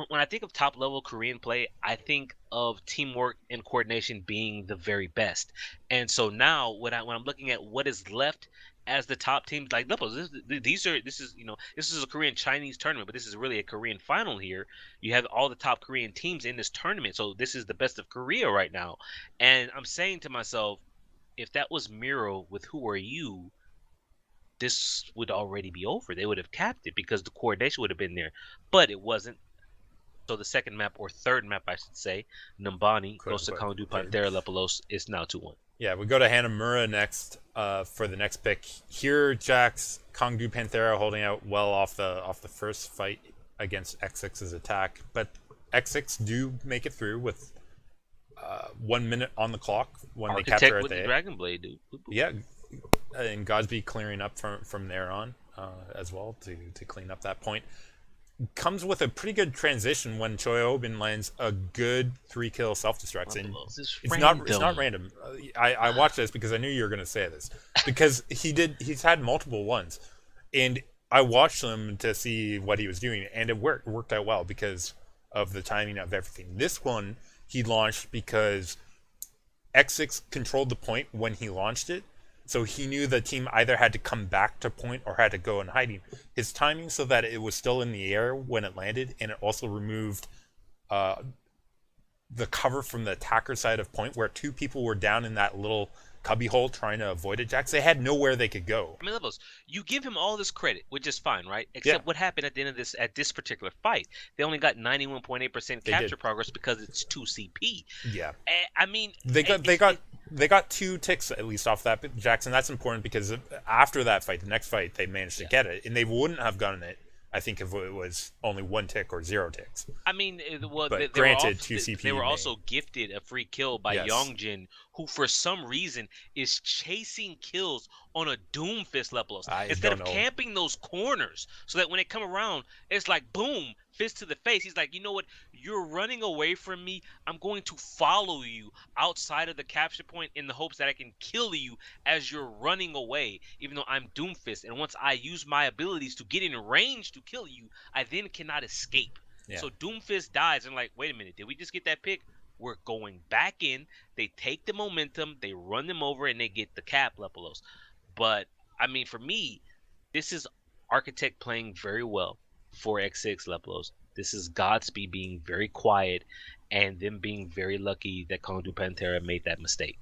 when I think of top level Korean play, I think of teamwork and coordination being the very best. And so now when I'm looking at what is left as the top teams, like this is a Korean Chinese tournament, but this is really a Korean final here. You have all the top Korean teams in this tournament, so this is the best of Korea right now. And I'm saying to myself, if that was Miro with Who Are You, this would already be over. They would have capped it because the coordination would have been there, but it wasn't. So the second map, or third map, I should say, Numbani goes to Kangdu Panthera Lepelos. It's now 2-1. Yeah, we go to Hanamura next for the next pick. Here, Jax, Kangdu Panthera holding out well off the first fight against X6's attack, but X6 do make it through with 1 minute on the clock when Architect they capture with the Dragon Blade, dude. Yeah, and Godsby clearing up from there on as well to clean up that point. Comes with a pretty good transition when Choyobin lands a good 3-kill self-destruct. And it's not random. I watched this because I knew you were going to say this. Because he's had multiple ones. And I watched him to see what he was doing, and it worked out well because of the timing of everything. This one he launched because X6 controlled the point when he launched it. So he knew the team either had to come back to point or had to go in hiding. His timing so that it was still in the air when it landed, and it also removed the cover from the attacker side of point where 2 people were down in that little cubby hole trying to avoid it, Jax. They had nowhere they could go. I mean, Levels, you give him all this credit, which is fine, right? Except what happened at the end of this particular fight. They only got 91.8% capture progress because it's 2 CP. Yeah. I mean, they got 2 ticks at least off that, Jackson. That's important because after that fight, the next fight, they managed to get it, and they wouldn't have gotten it, I think, if it was only 1 tick or 0 ticks. I mean, but granted, 2 CP. They were also gifted a free kill by Yongjin, who for some reason is chasing kills on a Doomfist Lepelos instead of camping those corners, so that when they come around, it's like boom, fist to the face. He's like, you know what? You're running away from me. I'm going to follow you outside of the capture point in the hopes that I can kill you as you're running away, even though I'm Doomfist. And once I use my abilities to get in range to kill you, I then cannot escape. Yeah. So Doomfist dies, and like, wait a minute, did we just get that pick? We're going back in. They take the momentum, they run them over, and they get the cap, Lepelos. But I mean, for me, this is Architect playing very well for X6 Lepelos. This is Godspeed being very quiet, and them being very lucky that Kangdu Panthera made that mistake.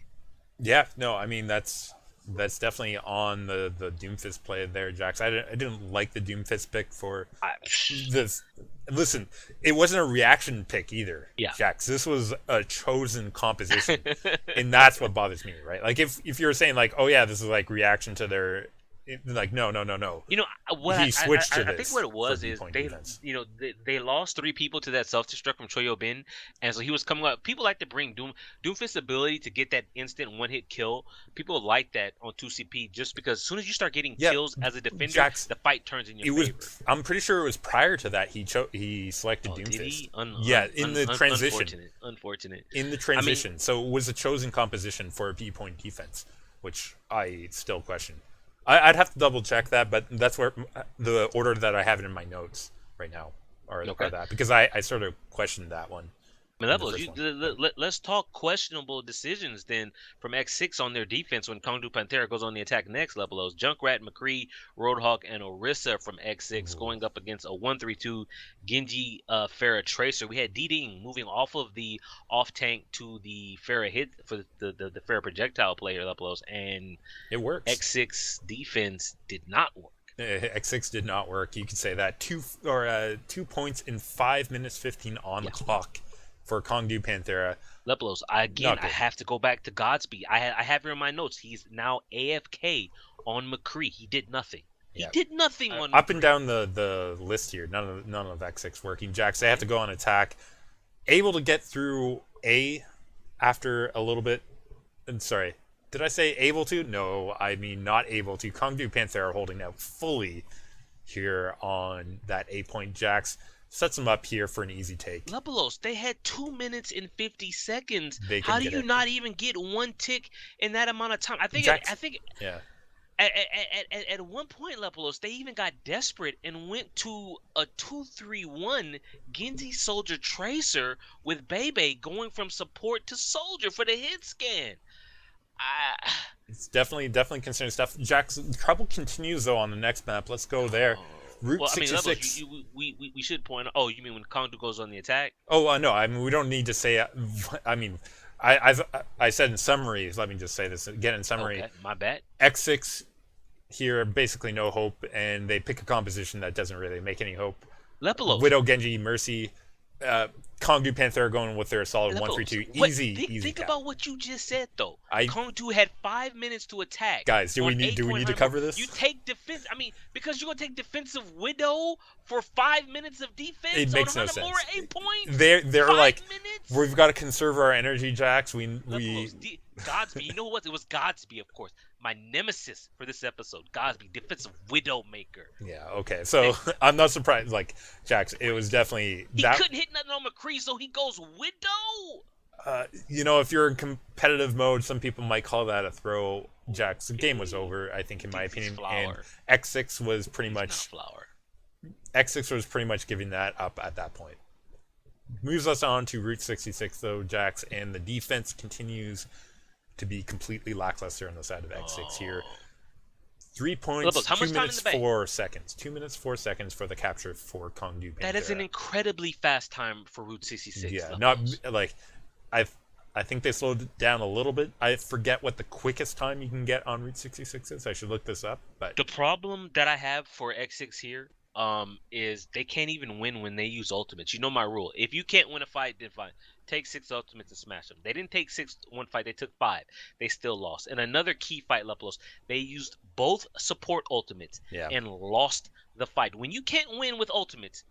Yeah, no, I mean that's definitely on the Doomfist play there, Jax. I didn't like the Doomfist pick for this. Listen, it wasn't a reaction pick either, Jax. This was a chosen composition, and that's what bothers me, right? Like if you're saying like, oh yeah, this is like reaction to their. Like no. You know what? He switched to this. I think what it was is they lost 3 people to that self-destruct from Choyobin, and so he was coming up. People like to bring Doomfist's ability to get that instant 1-hit kill. People like that on 2CP just because as soon as you start getting kills as a defender, Jax, the fight turns in your favor. I'm pretty sure it was prior to that he selected Doomfist. In the transition. Unfortunate. In the transition, so it was a chosen composition for a B-point defense, which I still question. I'd have to double check that, but that's where the order that I have it in my notes right now, or that, because I sort of questioned that one. Let's talk questionable decisions then from X6 on their defense when Kangdu Panthera goes on the attack next. Lepelos, Junkrat, McCree, Roadhog, and Orisa from X6 going up against a 1-3-2 Genji Pharah Tracer. We had D-Ding moving off of the off tank to the Pharah hit for the Pharah projectile player, Lepelos, and it works. X6 defense did not work. X6 did not work. You could say that 2 points in 5 minutes 15 on the clock for Kangdu Panthera. Lepelos, I have to go back to Godspeed. I have here in my notes. He's now AFK on McCree. He did nothing. He did nothing on up McCree. And down the list here. None of X6 working. Jax, they have to go on attack. Able to get through A after a little bit. Sorry. Did I say able to? No, I mean not able to. Kongdu Panthera holding out fully here on that 8-point Jax. Sets them up here for an easy take. Lepelos, they had 2 minutes and 50 seconds. They How can do get you it. not even get one tick in that amount of time? I think Yeah. at one point, Lepelos, they even got desperate and went to a 2-3-1 Genji Soldier Tracer with Bebe going from support to soldier for the hit scan. It's definitely concerning stuff. Jack's trouble continues though on the next map. Let's go there. Route 66. We should point out. Oh, you mean when Kongdu goes on the attack? Oh no, I mean we don't need to say. I mean, I said in summary. Let me just say this again in summary. Okay, my bad. X6 here basically no hope, and they pick a composition that doesn't really make any hope. Lepelos. Widow, Genji, Mercy, Kongdu Panthera going with their solid 1-3-2. Easy. Think cap. about what you just said though. Kongdu had 5 minutes to attack. Guys, do we need to cover this? You take defense. I mean, because you're gonna take defensive Widow for 5 minutes of defense. It makes no sense. 8 points. They're like, minutes? We've got to conserve our energy, Jax. Godsby. You know what? It was Godsby, of course. My nemesis for this episode, Godsby, defensive Widowmaker. Yeah, okay. So I'm not surprised. Like, Jax, it was definitely... He couldn't hit nothing on McCree, so he goes Widow. If you're in competitive mode, some people might call that a throw. Jax, the game was over, I think, in my opinion. And X6 was pretty much... X6 was pretty much giving that up at that point. Moves us on to Route 66, though, Jax, and the defense continues to be completely lackluster on the side of X6 here. 3 points, 2 minutes 4 seconds. 2 minutes 4 seconds for the capture for Kongdu Panthera. That is an incredibly fast time for Route 66. Yeah, not like I think they slowed it down a little bit. I forget what the quickest time you can get on Route 66 is. I should look this up. But the problem that I have for X6 here is they can't even win when they use ultimates. You know my rule. If you can't win a fight, then fine. Take 6 ultimates and smash them. They didn't take 6 one fight. They took 5. They still lost. And another key fight, Lepelos, they used both support ultimates and lost the fight. When you can't win with ultimates,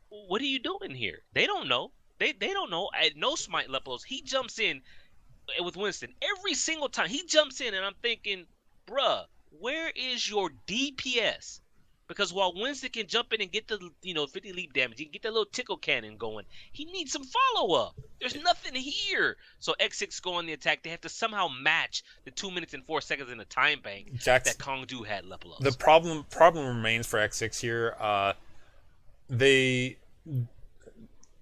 what are you doing here? They don't know. They don't know. At no smite, Lepelos, he jumps in with Winston. Every single time he jumps in, and I'm thinking, bruh, where is your DPS? Because while Winston can jump in and get the 50 leap damage, he can get that little tickle cannon going, he needs some follow-up. There's nothing here. So X6 go on the attack. They have to somehow match the 2 minutes and 4 seconds in the time bank that Kongdu had, Lepelos. The problem remains for X6 here. They,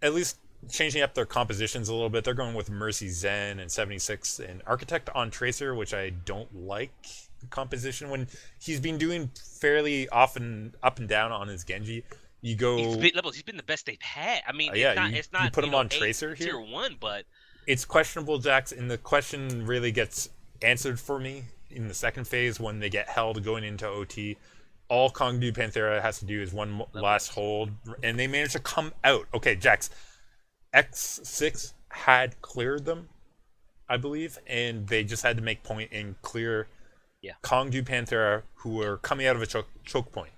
at least changing up their compositions a little bit. They're going with Mercy Zen and 76 and Architect on Tracer, which I don't like. Composition when he's been doing fairly often up and down on his Genji. You go he's been the best they've had. I mean, it's not you put him on Tracer here. Tier 1, but it's questionable, Jax, and the question really gets answered for me in the second phase when they get held going into OT. All Kongdu Panthera has to do is one last hold, and they managed to come out. Okay, Jax, X6 had cleared them, I believe, and they just had to make point and clear Kongdu Panthera, who were coming out of a choke point.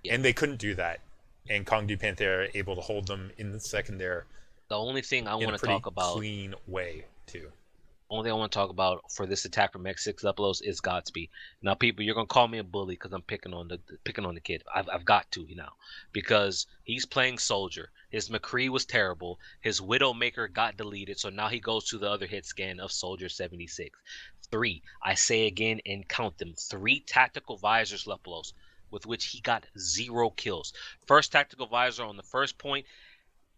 And they couldn't do that. And Kongdu Panthera able to hold them in the second there. The only thing I want to talk about, clean way, too. Only thing I want to talk about for this attack from X6 Lepelos is Godspeed. Now, people, you're gonna call me a bully because I'm picking on the kid. I've got to now because he's playing soldier. His McCree was terrible. His Widowmaker got deleted, so now he goes to the other hit scan of Soldier 76. 3, I say again and count them. 3 tactical visors, Lepelos, with which he got 0 kills. First tactical visor on the first point,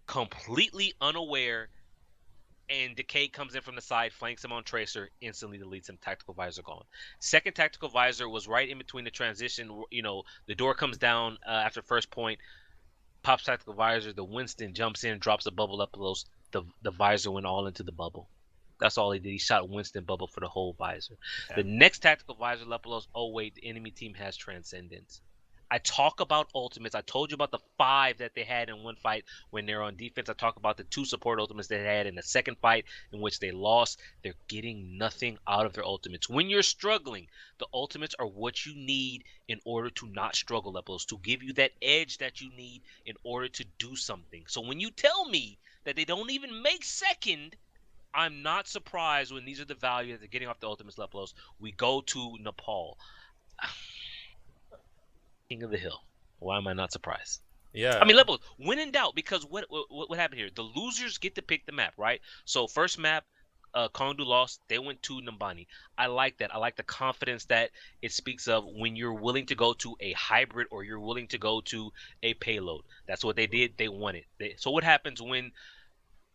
completely unaware. And Decay comes in from the side, flanks him on Tracer, instantly deletes him. Tactical Visor gone. Second Tactical Visor was right in between the transition. The door comes down after first point. Pops Tactical Visor. The Winston jumps in, drops a bubble up close. The Visor went all into the bubble. That's all he did. He shot Winston bubble for the whole Visor. Yeah. The next Tactical Visor, Lepelos, oh wait, the enemy team has Transcendence. I talk about ultimates. I told you about the 5 that they had in one fight when they're on defense. I talk about the 2 support ultimates they had in the second fight in which they lost. They're getting nothing out of their ultimates. When you're struggling, the ultimates are what you need in order to not struggle, Lepelos, to give you that edge that you need in order to do something. So when you tell me that they don't even make second, I'm not surprised when these are the value that they're getting off the Ultimates Lepelos. We go to Nepal. King of the Hill. Why am I not surprised? Yeah. I mean, Lepelos, when in doubt, because what happened here? The losers get to pick the map, right? So first map, Kongdu lost. They went to Nambani. I like that. I like the confidence that it speaks of when you're willing to go to a hybrid or you're willing to go to a payload. That's what they did. They won it. So what happens when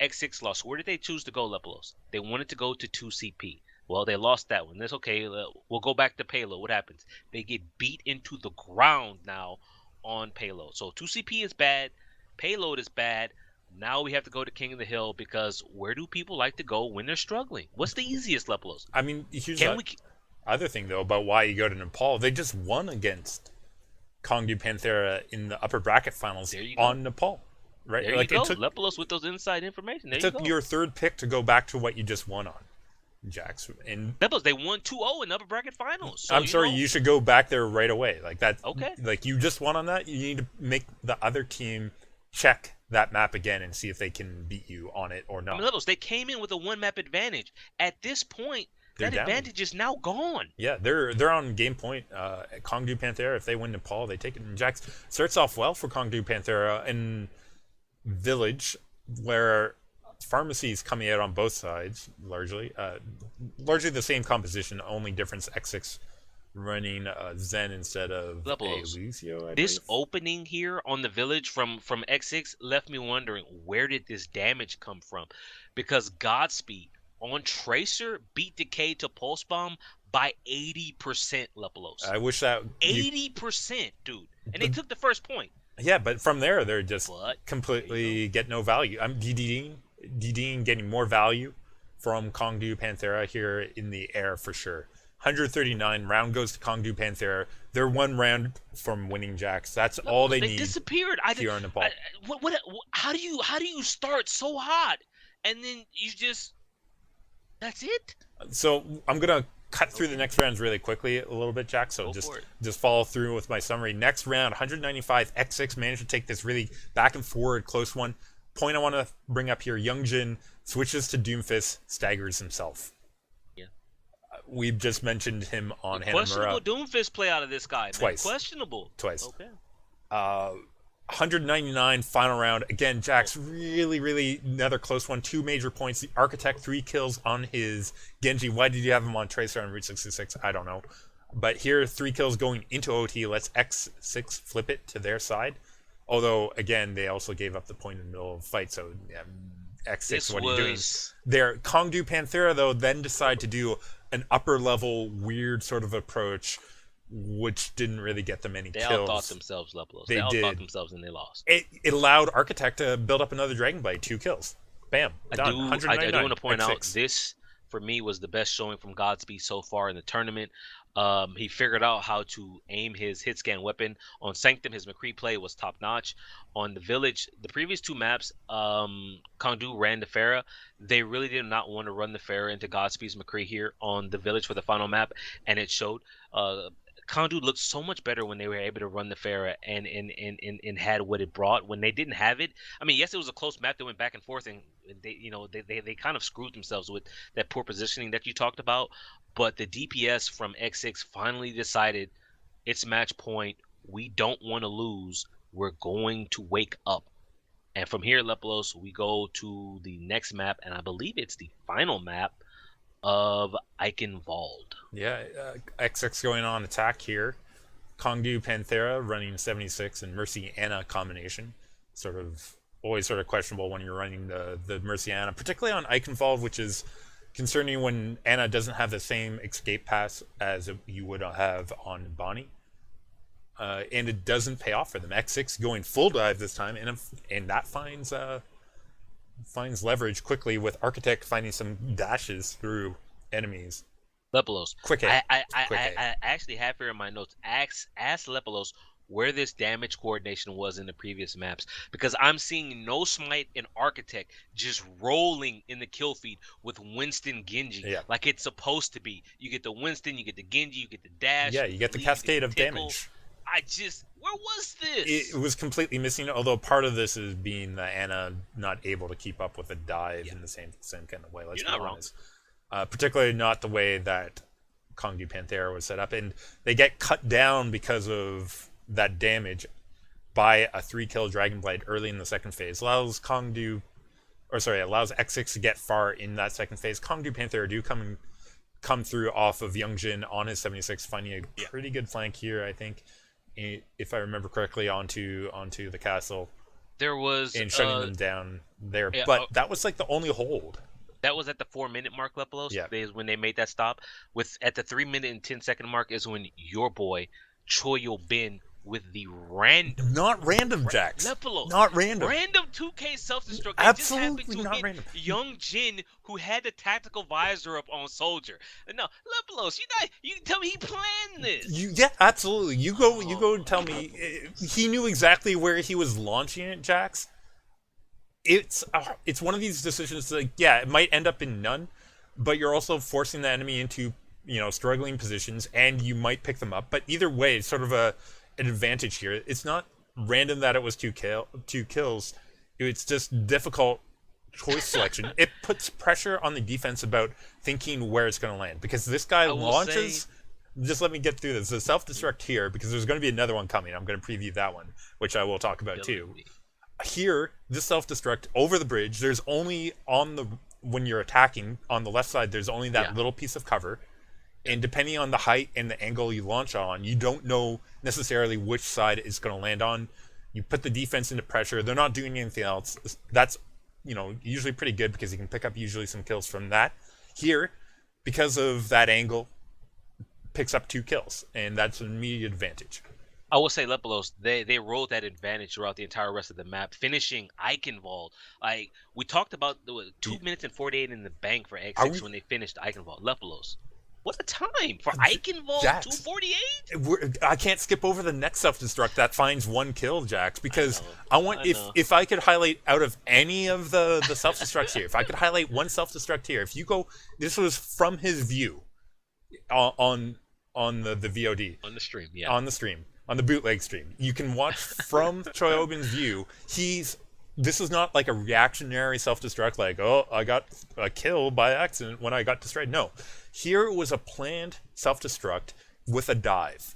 X6 lost? Where did they choose to go, Lepelos? They wanted to go to 2CP. Well, they lost that one. That's okay. We'll go back to payload. What happens? They get beat into the ground now on payload. So 2CP is bad. Payload is bad. Now we have to go to King of the Hill because where do people like to go when they're struggling? What's the easiest, Lepelos? I mean, here's the other thing, though, about why you go to Nepal. They just won against Kongdu Panthera in the upper bracket finals on Nepal. Right? There you go. Lepelos with those inside information. There it took your third pick to go back to what you just won on, Jax. And Lepelos, they won 2-0 in upper bracket finals. So, I'm sorry, you should go back there right away. Like that. Okay. Like you just won on that. You need to make the other team check that map again and see if they can beat you on it or not. I mean, Lepelos, they came in with a one map advantage. At this point, that advantage is now gone. Yeah, they're on game point. Kongdu Panthera, if they win Nepal, they take it. And Jax starts off well for Kongdu Panthera in Village, where Pharmacy is coming out on both sides, largely the same composition, only difference X6 running Zen instead of Lucio. This opening here on the Village from X6 left me wondering, where did this damage come from? Because Godspeed on Tracer beat Decay to Pulse Bomb by 80%, Lepelos. I wish that 80%, dude. And they took the first point. Yeah, but from there they're just completely get no value. I'm DDing getting more value from Kongdu Panthera here in the air for sure. 139 round goes to Kongdu Panthera. They're one round from winning Jax. That's all they need. They disappeared. Here on Nepal. How do you start so hot and then you just that's it? So I'm gonna cut through the next rounds really quickly a little bit, Jack. So just follow through with my summary. Next round, 195 X6 managed to take this really back and forward close one. Point I want to bring up here: Youngjin switches to Doomfist, staggers himself. Yeah, we've just mentioned him on Hanamura. Questionable Doomfist play out of this guy. Twice. Man. Questionable. Twice. Okay. 199 final round. Again, Jax really another close one. 2 major points. The Architect 3 kills on his Genji. Why did you have him on Tracer on Route 66? I don't know. But here, 3 kills going into OT. Let's X6 flip it to their side. Although, again, they also gave up the point in the middle of the fight. So, yeah, X6, what are you doing? Their Kongdu Panthera, though, then decide to do an upper level weird sort of approach, which didn't really get them any kills. They all thought themselves, Lepelos. They all thought themselves and they lost. It allowed Architect to build up another Dragon Blade, 2 kills. Bam. Done. I do want to point out, this, for me, was the best showing from Godspeed so far in the tournament. He figured out how to aim his hit scan weapon. On Sanctum, his McCree play was top notch. On the Village, the previous 2 maps, Kongdu ran the Pharah. They really did not want to run the Pharah into Godspeed's McCree here on the Village for the final map, and it showed. Kongdu looked so much better when they were able to run the Pharah and had what it brought. When they didn't have it, I mean, yes, it was a close map that went back and forth, and they kind of screwed themselves with that poor positioning that you talked about. But the DPS from X6 finally decided it's match point. We don't want to lose. We're going to wake up. And from here, Lepelos, we go to the next map, and I believe it's the final map of Eichenwald. Yeah, X6 going on attack here. Kongdu Panthera running 76 and Mercy Ana combination. Always questionable when you're running the Mercy Ana, particularly on Eichenwald, which is concerning when Ana doesn't have the same escape pass as you would have on Bonnie. And it doesn't pay off for them. X6 going full dive this time, and that finds leverage quickly with Architect finding some dashes through enemies. Lepelos. Quick hit. I actually have here in my notes, ask Lepelos where this damage coordination was in the previous maps, because I'm seeing no smite and Architect just rolling in the kill feed with Winston Genji like it's supposed to be. You get the Winston, you get the Genji, you get the dash. Yeah, you get the cascade of damage. where was this? It was completely missing. Although part of this is being that Anna not able to keep up with a dive in the same kind of way. Let's be honest. Particularly not the way that Kongdu Panthera was set up, and they get cut down because of that damage by a 3-kill Dragonblade early in the second phase. Allows X6 to get far in that second phase. Kongdu Panthera do come through off of Youngjin on his 76, finding a pretty good flank here, I think, if I remember correctly, onto the castle. There was and shutting them down there, but that was like the only hold. That was at the 4-minute mark, Lepolos. Yeah. Is when they made that stop. At the 3-minute and 10-second mark is when your boy Choyo Bin with the not random Jax, Lepolos, not random 2K self-destruct. Absolutely just not random. Young Jin, who had the tactical visor up on Soldier. No, Lepolos, you can tell me he planned this. Yeah, absolutely. You go and tell me he knew exactly where he was launching it, Jax. It's one of these decisions that, it might end up in none, but you're also forcing the enemy into struggling positions, and you might pick them up. But either way, it's sort of an advantage here. It's not random that it was 2 kills. It's just difficult choice selection. It puts pressure on the defense about thinking where it's going to land, because this guy launches. Just let me get through this. The self-destruct here, because there's going to be another one coming. I'm going to preview that one, which I will talk about too. Here, this self-destruct over the bridge, there's only when you're attacking on the left side, there's only that little piece of cover. And depending on the height and the angle you launch on, you don't know necessarily which side it's going to land on. You put the defense into pressure. They're not doing anything else. That's, usually pretty good, because you can pick up usually some kills from that. Here, because of that angle, picks up 2 kills, and that's an immediate advantage. I will say, Lepolos, they rode that advantage throughout the entire rest of the map, finishing Eichenwald. Like, we talked about the 2 minutes and 48 in the bank for X6 when they finished Eichenwald. Lepolos, what a time for Eichenwald, 248? I can't skip over the next self-destruct that finds 1 kill, Jax, because I want, if I could highlight out of any of the self-destructs here, if I could highlight one self-destruct here, if you go, this was from his view on the VOD. On the stream, on the bootleg stream. You can watch from Choyobin's view. This is not like a reactionary self-destruct, like, oh, I got a kill by accident when I got destroyed. No. Here was a planned self-destruct with a dive.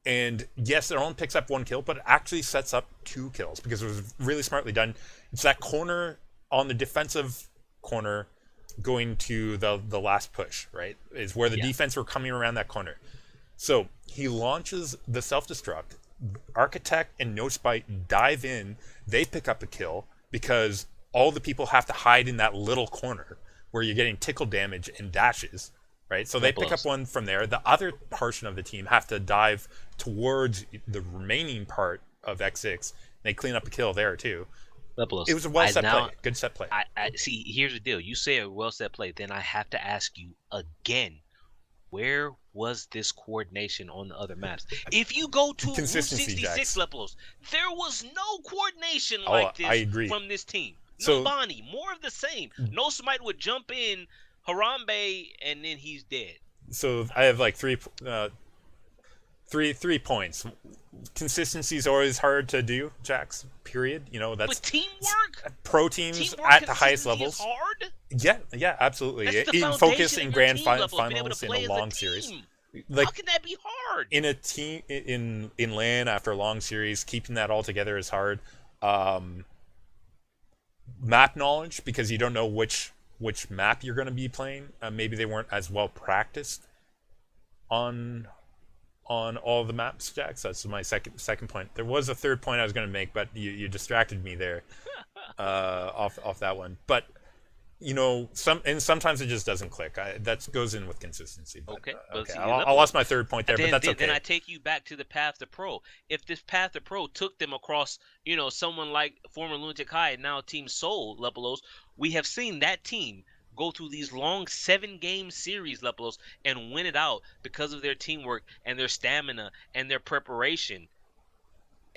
And yes, it only picks up 1 kill, but it actually sets up 2 kills, because it was really smartly done. It's that corner on the defensive corner going to the last push, right? Is where the defense were coming around that corner. So he launches the self-destruct. Architect and No Spite dive in. They pick up a kill, because all the people have to hide in that little corner where you're getting tickle damage and dashes, right? So they pick up 1 from there. The other portion of the team have to dive towards the remaining part of X6. They clean up a kill there too. It was a well-set play. Good set play. I see, here's the deal. You say a well-set play, then I have to ask you again. Where was this coordination on the other maps? If you go to Route 66 Lepolos, there was no coordination like this from this team. No Bonnie, more of the same. No Smite would jump in, Harambe, and then he's dead. So I have like three points. Consistency is always hard to do, Jax. Period. That's but teamwork. Pro teams at the highest levels. Is hard. Yeah, absolutely. In focus in grand finals in a long series. Like, how can that be hard? In a team in LAN after a long series, keeping that all together is hard. Map knowledge, because you don't know which map you're going to be playing. Maybe they weren't as well practiced on all the maps, Jax. That's my second point. There was a third point I was going to make, but you distracted me there off that one. But sometimes it just doesn't click. That goes in with consistency. But, okay. I lost my third point there, but that's okay. Then I take you back to the path to pro. If this path to pro took them across, someone like former Lunatic High and now Team Soul, Lepolos, we have seen that team go through these long 7-game series, Lepolos, and win it out because of their teamwork and their stamina and their preparation.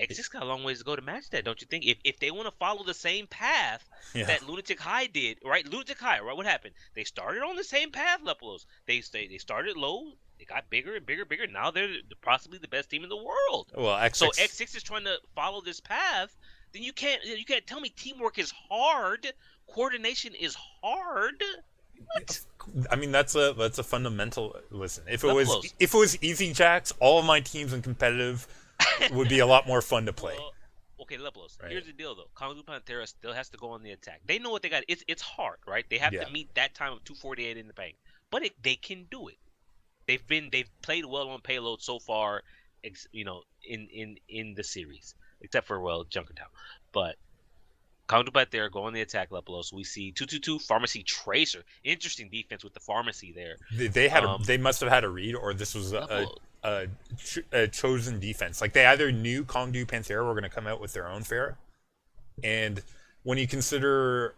X6 got a long ways to go to match that, don't you think? If they want to follow the same path that Lunatic High did, right? Lunatic High, right? What happened? They started on the same path, Lepolos. They started low, They got bigger and bigger and bigger. Now they're possibly the best team in the world. Well, So X6. X6 is trying to follow this path. Then you can't tell me teamwork is hard, coordination is hard. What? I mean, that's a fundamental. Listen, if it Lepelos. was easy, Jax, all of my teams in competitive would be a lot more fun to play. Well, okay, Lepelos. Right. Here's the deal, though. Kangoo Pantera still has to go on the attack. They know what they got. It's hard, right? They have Yeah. to meet that time of 248 in the bank, but they can do it. They've played well on payload so far, in the series, except for Junkertown. But Kangoo Pantera go on the attack, Lepelos. We see 222 Pharmacy Tracer. Interesting defense with the Pharmacy there. They must have had a read, or this was a chosen defense. Like, they either knew Kangoo Pantera were going to come out with their own Pharah, and when you consider,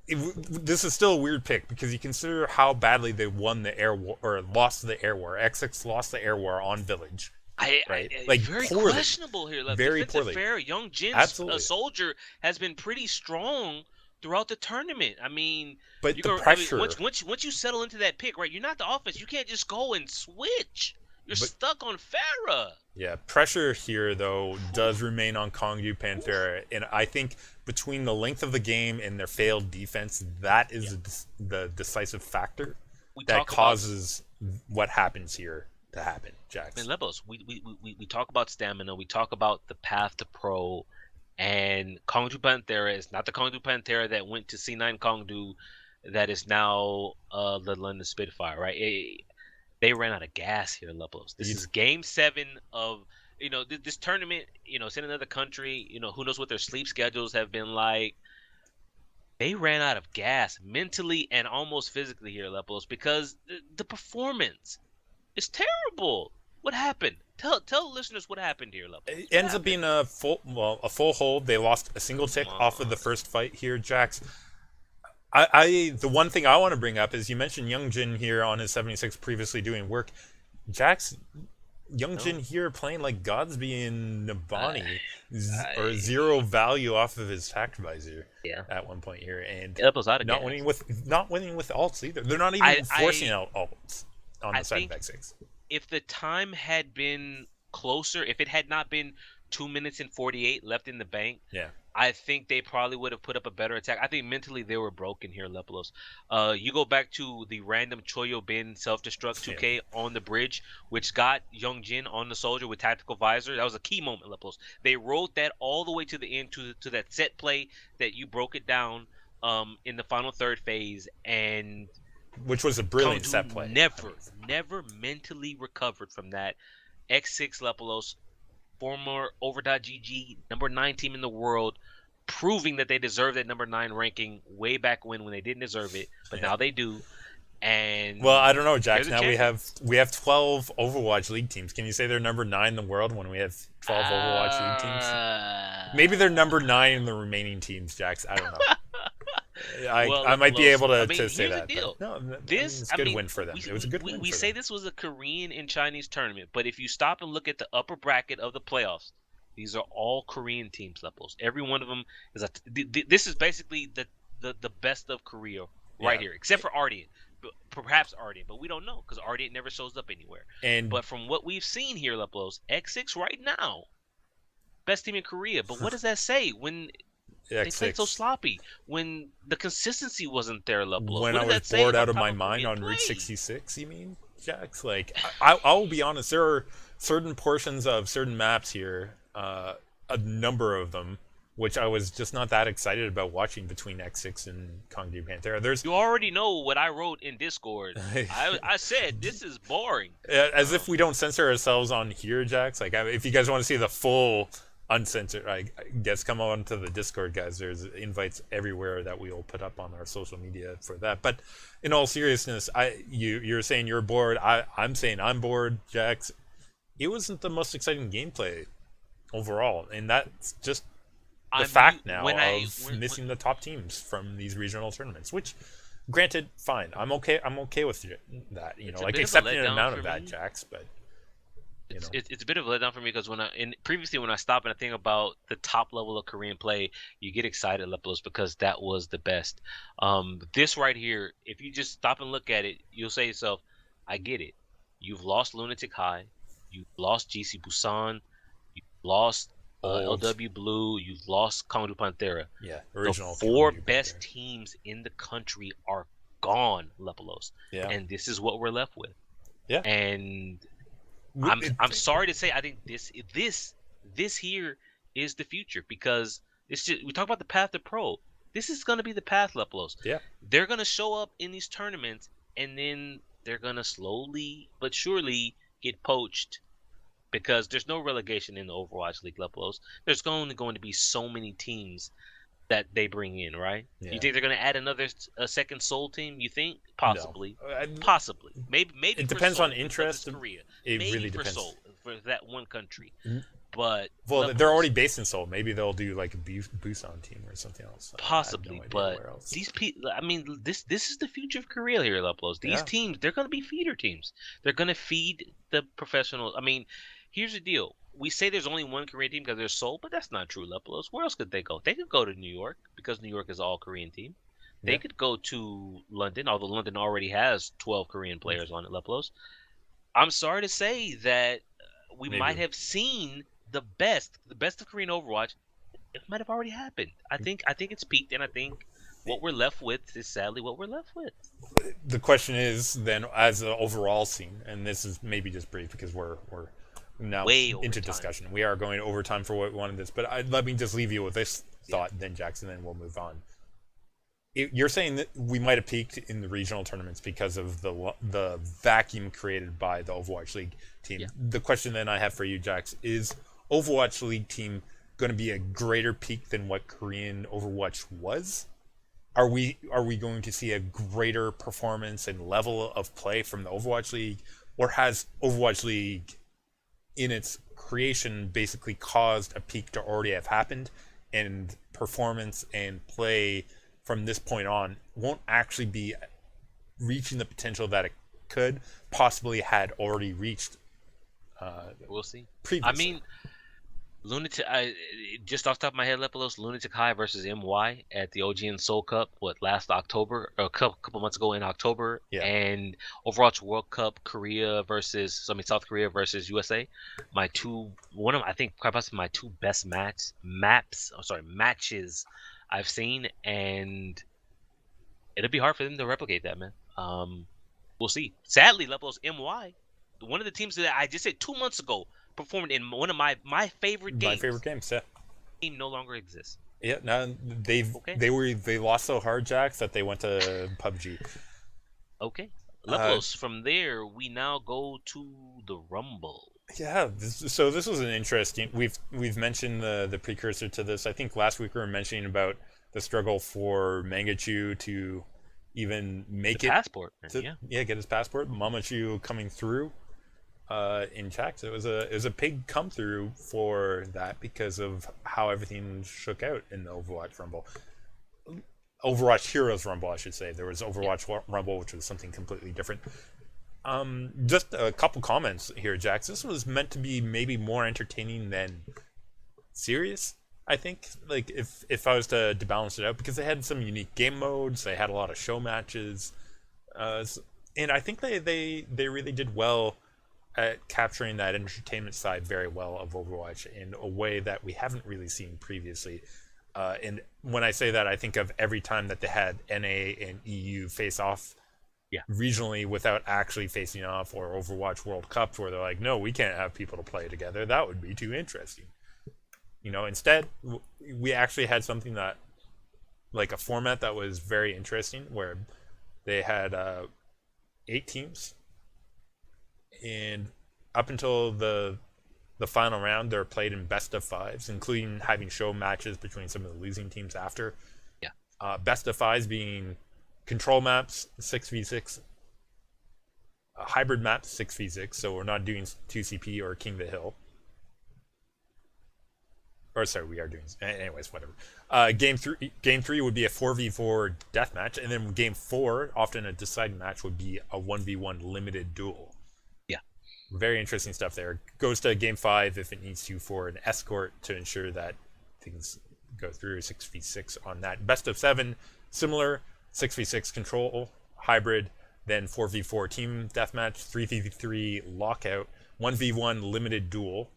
this is still a weird pick because you consider how badly they won the air war or lost the air war. X6 lost the air war on Village. Like, very poorly. questionable here. Like, Very defensive poorly. Fair, Young Jin's Absolutely. Soldier has been pretty strong throughout the tournament. I mean, But the pressure. once you settle into that pick, right? You're not the offense. You can't just go and switch. You're stuck on Farah. Yeah, pressure here, though, does remain on Kangoo Pantera. And I think between the length of the game and their failed defense, that is the decisive factor that causes what happens here to happen, Jax. And Lebos, we talk about stamina. We talk about the path to pro. And Kangoo Pantera is not the Kangoo Pantera that went to C9 Kangoo that is now the London Spitfire, right? They ran out of gas here, Lepos. This is game 7 of, this tournament, it's in another country. Who knows what their sleep schedules have been like. They ran out of gas mentally and almost physically here, Lepos, because the performance is terrible. What happened? Tell the listeners what happened here, Lepos. It ends up being a full hold. They lost a single tick off of the first fight here, Jax. The one thing I want to bring up is you mentioned Young Jin here on his 76 previously doing work. Jax, Young Jin here playing like Godsby and Nabani, or zero value off of his tact visor at one point here, and not winning with ults either. They're not even forcing out ults on the side of X6. If the time had been closer, if it had not been 2 minutes and 48 left in the bank, I think they probably would have put up a better attack. I think mentally they were broken here, Lepelos. You go back to the random Choyo Bin self-destruct 2K on the bridge, which got Young Jin on the Soldier with tactical visor. That was a key moment, Lepelos. They wrote that all the way to the end, to that set play that you broke it down in the final third phase, and which was a brilliant set play. Never mentally recovered from that. X6 Lepelos, former Over.GG, number 9 team in the world, proving that they deserve that number 9 ranking way back when they didn't deserve it, but now they do. And well, I don't know, Jax. Now we have 12 Overwatch League teams. Can you say they're number 9 in the world when we have 12 Overwatch League teams? Maybe they're number 9 in the remaining teams, Jax. I don't know. I might be able to say that. No, it's a good win for them. It was a good win. We say this was a Korean and Chinese tournament, but if you stop and look at the upper bracket of the playoffs, these are all Korean teams, Lepos. Every one of them is this is basically the best of Korea right here, except for Ardian. Perhaps Ardian, but we don't know because Ardian never shows up anywhere. But from what we've seen here, Lepos, X6 right now, best team in Korea. But what does that say when they played so sloppy, when the consistency wasn't there, Lepos? When I was bored out of my mind on Route 66, you mean, Jax? Like, I'll be honest, there are certain portions of certain maps here, a number of them, which I was just not that excited about watching between X6 and Kangoo Pantera. You already know what I wrote in Discord. I said, this is boring. As if we don't censor ourselves on here, Jax. Like, if you guys want to see the full uncensored, I guess come on to the Discord, guys. There's invites everywhere that we will put up on our social media for that. But in all seriousness, you're saying you're bored. I'm saying I'm bored, Jax. It wasn't the most exciting gameplay overall, and that's just the fact now of missing the top teams from these regional tournaments. Which, granted, fine. I'm okay with that. Accepting an amount of that, Jax, but. It's a bit of a letdown for me because previously when I stop and I think about the top level of Korean play, you get excited, Lepos, because that was the best. This right here, if you just stop and look at it, you'll say to yourself, I get it. You've lost Lunatic High. You've lost GC Busan. You've lost Old. LW Blue. You've lost Commodore Panthera. Yeah, The original. four Commodore best Panther. teams in the country are gone, Lepelos. Yeah. And this is what we're left with. Yeah. And It- I'm sorry to say, I think this here is the future, because it's just, we talk about the path to pro. This is going to be the path, Lepelos. Yeah. They're going to show up in these tournaments, and then they're going to slowly but surely get poached, because there's no relegation in the Overwatch League, Lepelos. There's only going to be so many teams that they bring in, right? Yeah. You think they're going to add a second Seoul team? You think possibly, No. possibly, maybe. It for depends Seoul, on interest. because it's Korea. It Maybe really for depends. Seoul, for that one country. Mhm. But Well, they're already based in Seoul. Maybe they'll do like a Busan team or something else. possibly, I have no idea but where else. these people. I mean, this is the future of Korea here, Leplos. These Yeah. teams, they're going to be feeder teams. They're going to feed the professionals. I mean, here's the deal. We say there's only one Korean team because there's Seoul, but that's not true, Leplos. Where else could they go? They could go to New York, because New York is all Korean team. They Yeah. could go to London, although London already has 12 Korean players on it, Leplos. I'm sorry to say that we Maybe. might have seen the best of Korean Overwatch. It might have already happened. I think it's peaked, and I think what we're left with is sadly what we're left with. The question is then, as an overall scene, and this is maybe just brief because we're now Way over into time. discussion. We are going over time for what we wanted this, but let me just leave you with this thought, then Jackson, then we'll move on. You're saying that we might have peaked in the regional tournaments because of the vacuum created by the Overwatch League team. Yeah. The question then I have for you, Jax, is Overwatch League team going to be a greater peak than what Korean Overwatch was? Are we going to see a greater performance and level of play from the Overwatch League, or has Overwatch League in its creation basically caused a peak to already have happened, and performance and play from this point on won't actually be reaching the potential that it could possibly had already reached We'll see. previously? I mean, Lunatic. Just off the top of my head, Lepelos, Lunatic High versus MY at the OGN Seoul Cup. Last October, or a couple months ago in October, Yeah. and Overwatch World Cup South Korea versus USA. I think quite possibly my two best matches I've seen, and it'll be hard for them to replicate that, man. We'll see. Sadly, Lepelos, MY, one of the teams that I just said 2 months ago, performed in one of my favorite games. My favorite games, yeah. Team no longer exists. Yeah, no, they lost so hard, Jax, that they went to PUBG. Okay. Leplos, from there, we now go to the Rumble. Yeah, so this was an interesting. We've mentioned the precursor to this. I think last week we were mentioning about the struggle for Mangachu to even make The passport. get his passport. Mamachu coming through in Jax. It was a big come through for that because of how everything shook out in the Overwatch Rumble. Overwatch Heroes Rumble, I should say. There was Overwatch Rumble, which was something completely different. Just a couple comments here, Jax. This was meant to be maybe more entertaining than serious, I think. Like, if I was to balance it out, because they had some unique game modes, they had a lot of show matches, and I think they really did well at capturing that entertainment side very well of Overwatch in a way that we haven't really seen previously. And when I say that, I think of every time that they had NA and EU face off regionally without actually facing off, or Overwatch World Cup where they're like, no, we can't have people to play together. That would be too interesting. Instead, we actually had something that, like a format that was very interesting, where they had 8 teams, and up until the final round, they're played in best of 5s, including having show matches between some of the losing teams after. Best of 5s being control maps 6v6, hybrid maps 6v6, so we're not doing 2CP or King the Hill. Or sorry, we are doing. Anyways, whatever. Game three would be a 4v4 deathmatch, and then game 4, often a deciding match, would be a 1v1 limited duel. Very interesting stuff there. Goes to game 5 if it needs to for an escort to ensure that things go through. 6v6 on that. Best of 7, similar 6v6 control hybrid. then 4v4 team deathmatch, 3v3 lockout, 1v1 limited duel,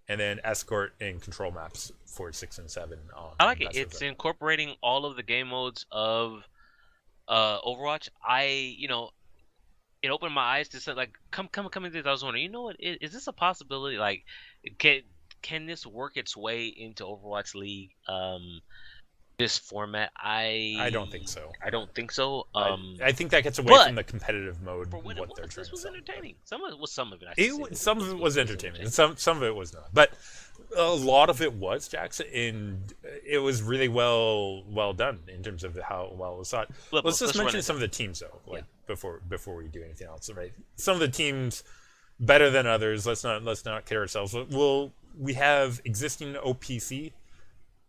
and then escort and control maps for 6 and 7. I like it. It's incorporating all of the game modes of Overwatch. It opened my eyes to say, like, come into this. I was wondering, you know what? Is this a possibility? Like, can this work its way into Overwatch League? This format, I don't think so. I don't think so. I think that gets away from the competitive mode. For what they're trying. This was entertaining. Some of it was entertaining, and some of it was not. But a lot of it was, Jackson, and it was really well done in terms of how well it was shot. Let's just mention some of the teams though, before we do anything else. Right? Some of the teams better than others. Let's not kid ourselves. We have existing OPC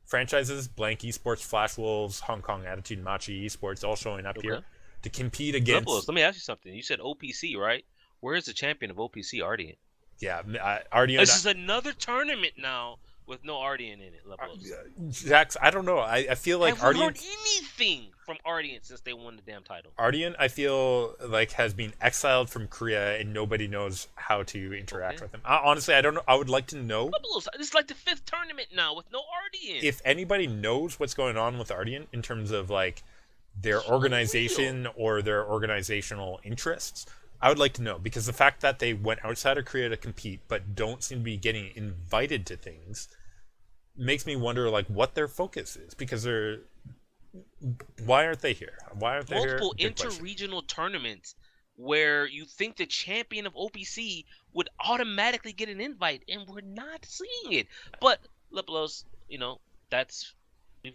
franchises, Blank Esports, Flash Wolves, Hong Kong Attitude, Machi Esports, all showing up here to compete against. Let me ask you something. You said OPC, right? Where is the champion of OPC, Ardian? Yeah, Ardian. This is another tournament now with no Ardian in it. Jax, I don't know. I feel like Ardian. I haven't heard anything from Ardian since they won the damn title. Ardian, I feel like, has been exiled from Korea and nobody knows how to interact with him. Honestly, I don't know. I would like to know. It's like the 5th tournament now with no Ardian. If anybody knows what's going on with Ardian in terms of like their organization or their organizational interests, I would like to know, because the fact that they went outside of Korea to compete but don't seem to be getting invited to things makes me wonder like what their focus is, because why aren't they here? Why aren't they multiple inter-regional tournaments where you think the champion of OPC would automatically get an invite, and we're not seeing it. But Lipolos, that's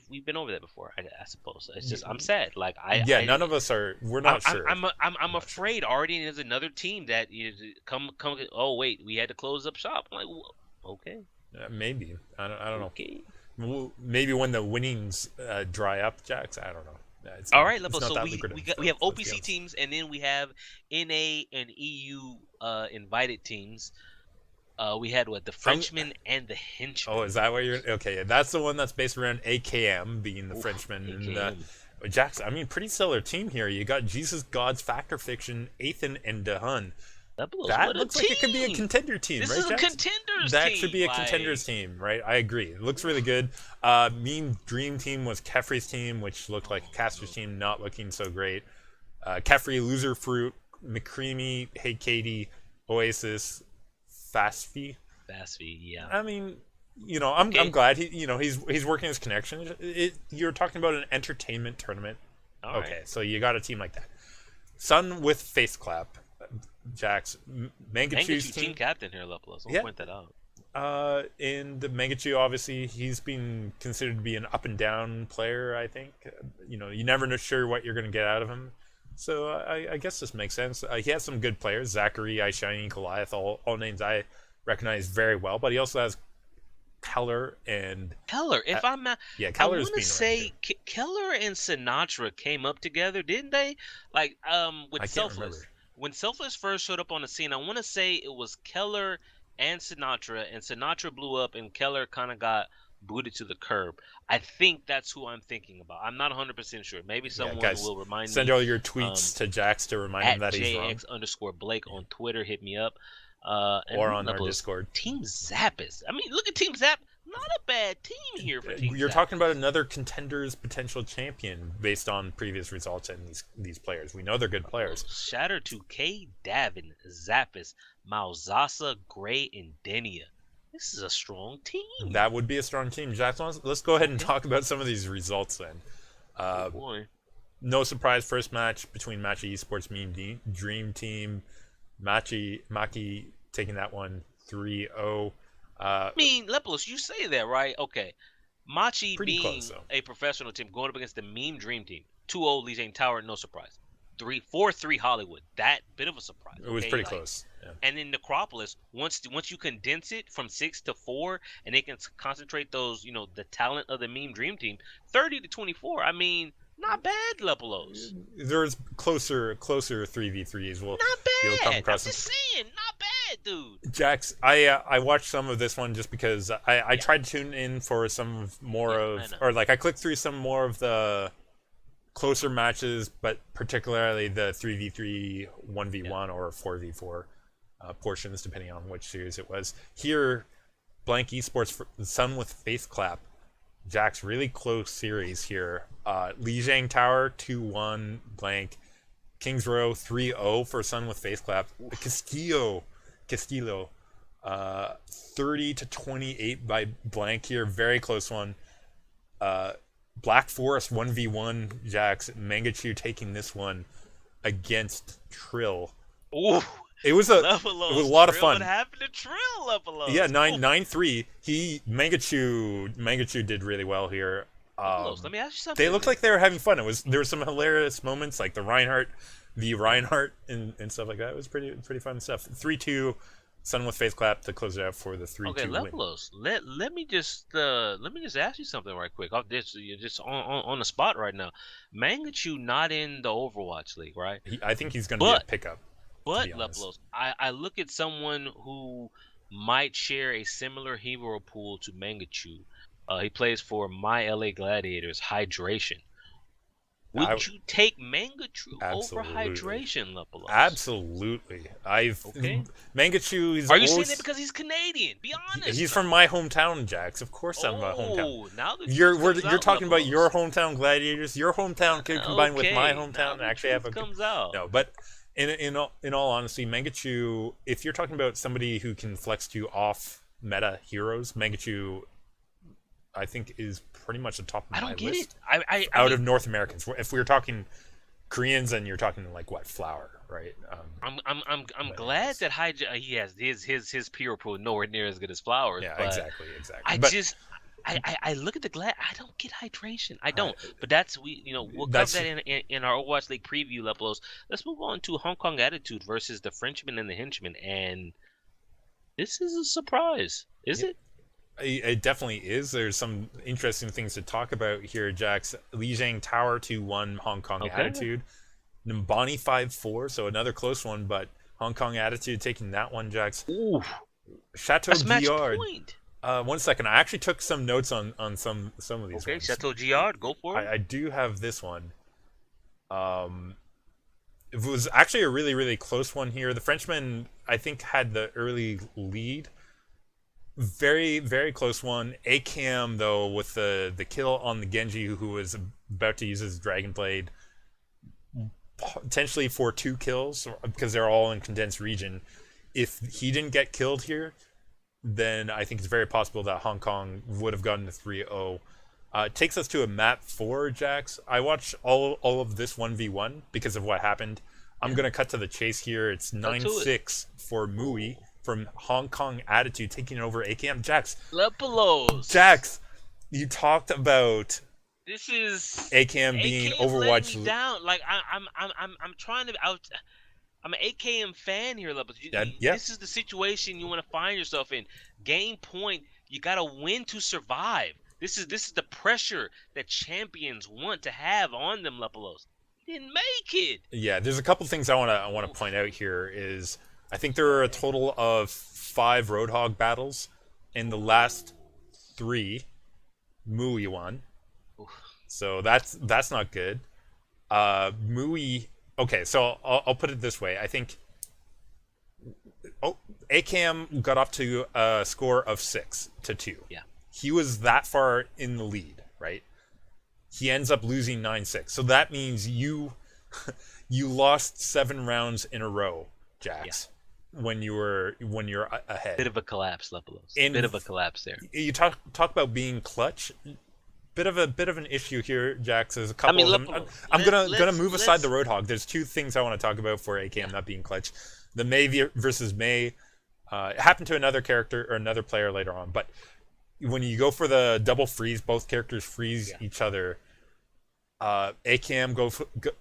we've been over that before. I suppose it's just I'm sad. Like none of us are. We're not sure. I'm afraid Ardian is another team that come. Oh wait, we had to close up shop. I'm like, okay. Maybe I don't okay. know. Maybe when the winnings dry up, Jax. I don't know. All right, Lipo. So we have OPC teams, and then we have NA and EU invited teams. We had the Frenchman and the Henchman. Oh, is that what you're? Okay, that's the one that's based around AKM being the Frenchman. AKM. And Jax, I mean, pretty stellar team here. You got Jesus, Gods, Factor Fiction, Ethan, and DeHun. That looks like it could be a contender team, right? This is a contenders team. That should be a contenders team, right? I agree. It looks really good. Meme Dream Team was Kefri's team, which looked like Caster's team, not looking so great. Kefri, Loser Fruit, McCreamy, Hey Katie, Oasis, Fastfee, yeah. I mean, I'm glad he's working his connection. You're talking about an entertainment tournament. Okay, so you got a team like that. Sun with Face Clap. Jax, Mangachu's team captain here, Leplos. I'll point that out. And Mangachu, obviously, he's been considered to be an up and down player. I think you never know sure what you're going to get out of him. So I guess this makes sense. He has some good players: Zachary, iShiny, Goliath, all names I recognize very well. But he also has Keller and If I'm not, Keller's I want to say Keller and Sinatra came up together, didn't they? Like with Selfless. When Selfless first showed up on the scene, I want to say it was Keller and Sinatra blew up, and Keller kind of got booted to the curb. I think that's who I'm thinking about. I'm not 100% sure. Maybe someone will remind me. Send all your tweets to Jax to remind him that he's wrong. @JX_Blake on Twitter. Hit me up. Or on our Discord. Team Zappis. I mean, look at Team Zap. Not a bad team here for Team You're talking about another Contenders potential champion based on previous results and these players. We know they're good players. Shatter to K. Davin, Zappis, Mauzasa, Gray, and Denia. This is a strong team. That would be a strong team. Jack, let's go ahead and talk about some of these results then. No surprise, first match between Machi Esports Meme Dream Team. Maki taking that one 3-0. I mean, Leplos, you say that, right? Okay. Machi being close, a professional team going up against the Meme Dream Team. 2-0 Legion Tower, no surprise. 4-3 Hollywood. That bit of a surprise. It was pretty close. Yeah. And in Necropolis, once you condense it from 6 to 4, and they can concentrate those, the talent of the Meme Dream Team, 30-24. I mean, not bad, Lepolos. There's closer 3v3s. Not bad. I'm just saying, not bad, dude. Jax, I watched some of this one just because I tried to tune in for some more of, or like I clicked through some more of the closer matches, but particularly the 3v3, 1v1, or 4v4 portions, depending on which series it was. Here, Blank Esports, for Sun with Face Clap. Jack's really close series here. Lijiang Tower 2-1 Blank. Kings Row 3-0 for Sun with Face Clap. Castillo 30-28 by Blank here. Very close one. Black Forest 1v1 Jax. Mangachu taking this one against Trill. Ooh. It was a lot of fun. What happened to Trill, Lepelos? Yeah, 9-3. Mangachu did really well here. Let me ask you something. They looked like they were having fun. There were some hilarious moments like the Reinhardt and stuff like that. It was pretty fun stuff. 3-2, Sun with Face Clap to close it out for the 3-2 okay, win. Lepelos, let me just ask you something right quick. You're just on the spot right now. Mangachu not in the Overwatch League, right? I think he's going to be a pickup. But Lepelos, I look at someone who might share a similar hero pool to Mangachu. He plays for my LA Gladiators, Hydration. Would you take Mangachu over Hydration, Lepelos? Absolutely. Mangachu. Are you saying that because he's Canadian? Be honest. He's from my hometown, Jax. Of course, I'm my hometown. Now that you're talking about your hometown Gladiators. Your hometown could combine with my hometown and actually have a No, but in all honesty, Mangachu. If you're talking about somebody who can flex to off meta heroes, Mangachu, I think, is pretty much the top of my list. I mean, of North Americans. If we were talking Koreans, then you're talking like what, Flower, right? I'm glad that he has his hero pool nowhere near as good as Flowers. Yeah, but exactly. I look at the Glad. I don't get Hydration. I don't. But we'll cover that in our Overwatch League preview, Lepelos. Let's move on to Hong Kong Attitude versus the Frenchman and the Henchman, and this is a surprise, is it? It definitely is. There's some interesting things to talk about here, Jax. Lijiang Tower 2-1 Hong Kong Attitude. Nimbani 5-4, so another close one, but Hong Kong Attitude taking that one, Jax. Ooh. Chateau Giard. 1 second. I actually took some notes on some of these ones. Chateau Giard, go for it. I do have this one. It was actually a really, really close one here. The Frenchman, I think, had the early lead. Very, very close one. ACAM, though, with the kill on the Genji, who was about to use his Dragon Blade, potentially for 2 kills, because they're all in condensed region. If he didn't get killed here, then I think it's very possible that Hong Kong would have gotten to 3-0. It takes us to a map 4, Jax. I watched all of this 1v1 because of what happened. I'm going to cut to the chase here. It's 9-6 for Mui from Hong Kong Attitude taking over AKM. Jax. Lepelos. Jax, you talked about this is AKM being Overwatch League down. Like I'm trying to. I'm an AKM fan here, Lepelos. This is the situation you want to find yourself in. Game point. You got to win to survive. This is the pressure that champions want to have on them, Lepelos. Didn't make it. Yeah, there's a couple things I want to point out here. Is I think there are a total of 5 Roadhog battles. In the last 3, Mui won. So that's not good. Mui. Okay, so I'll put it this way. I think ACAM got off to a score of 6-2. Yeah. He was that far in the lead, right? He ends up losing 9-6. So that means you lost 7 rounds in a row, Jax. Yeah. When you're ahead. Bit of a collapse, Lepelos. Bit of a collapse there. You talk about being clutch. Bit of an issue here, Jax. There's a couple of them. I'm gonna move aside the Roadhog. There's 2 things I want to talk about for AKM not being clutch. The Mei versus Mei. It happened to another character or another player later on, but when you go for the double freeze, both characters freeze each other. AKM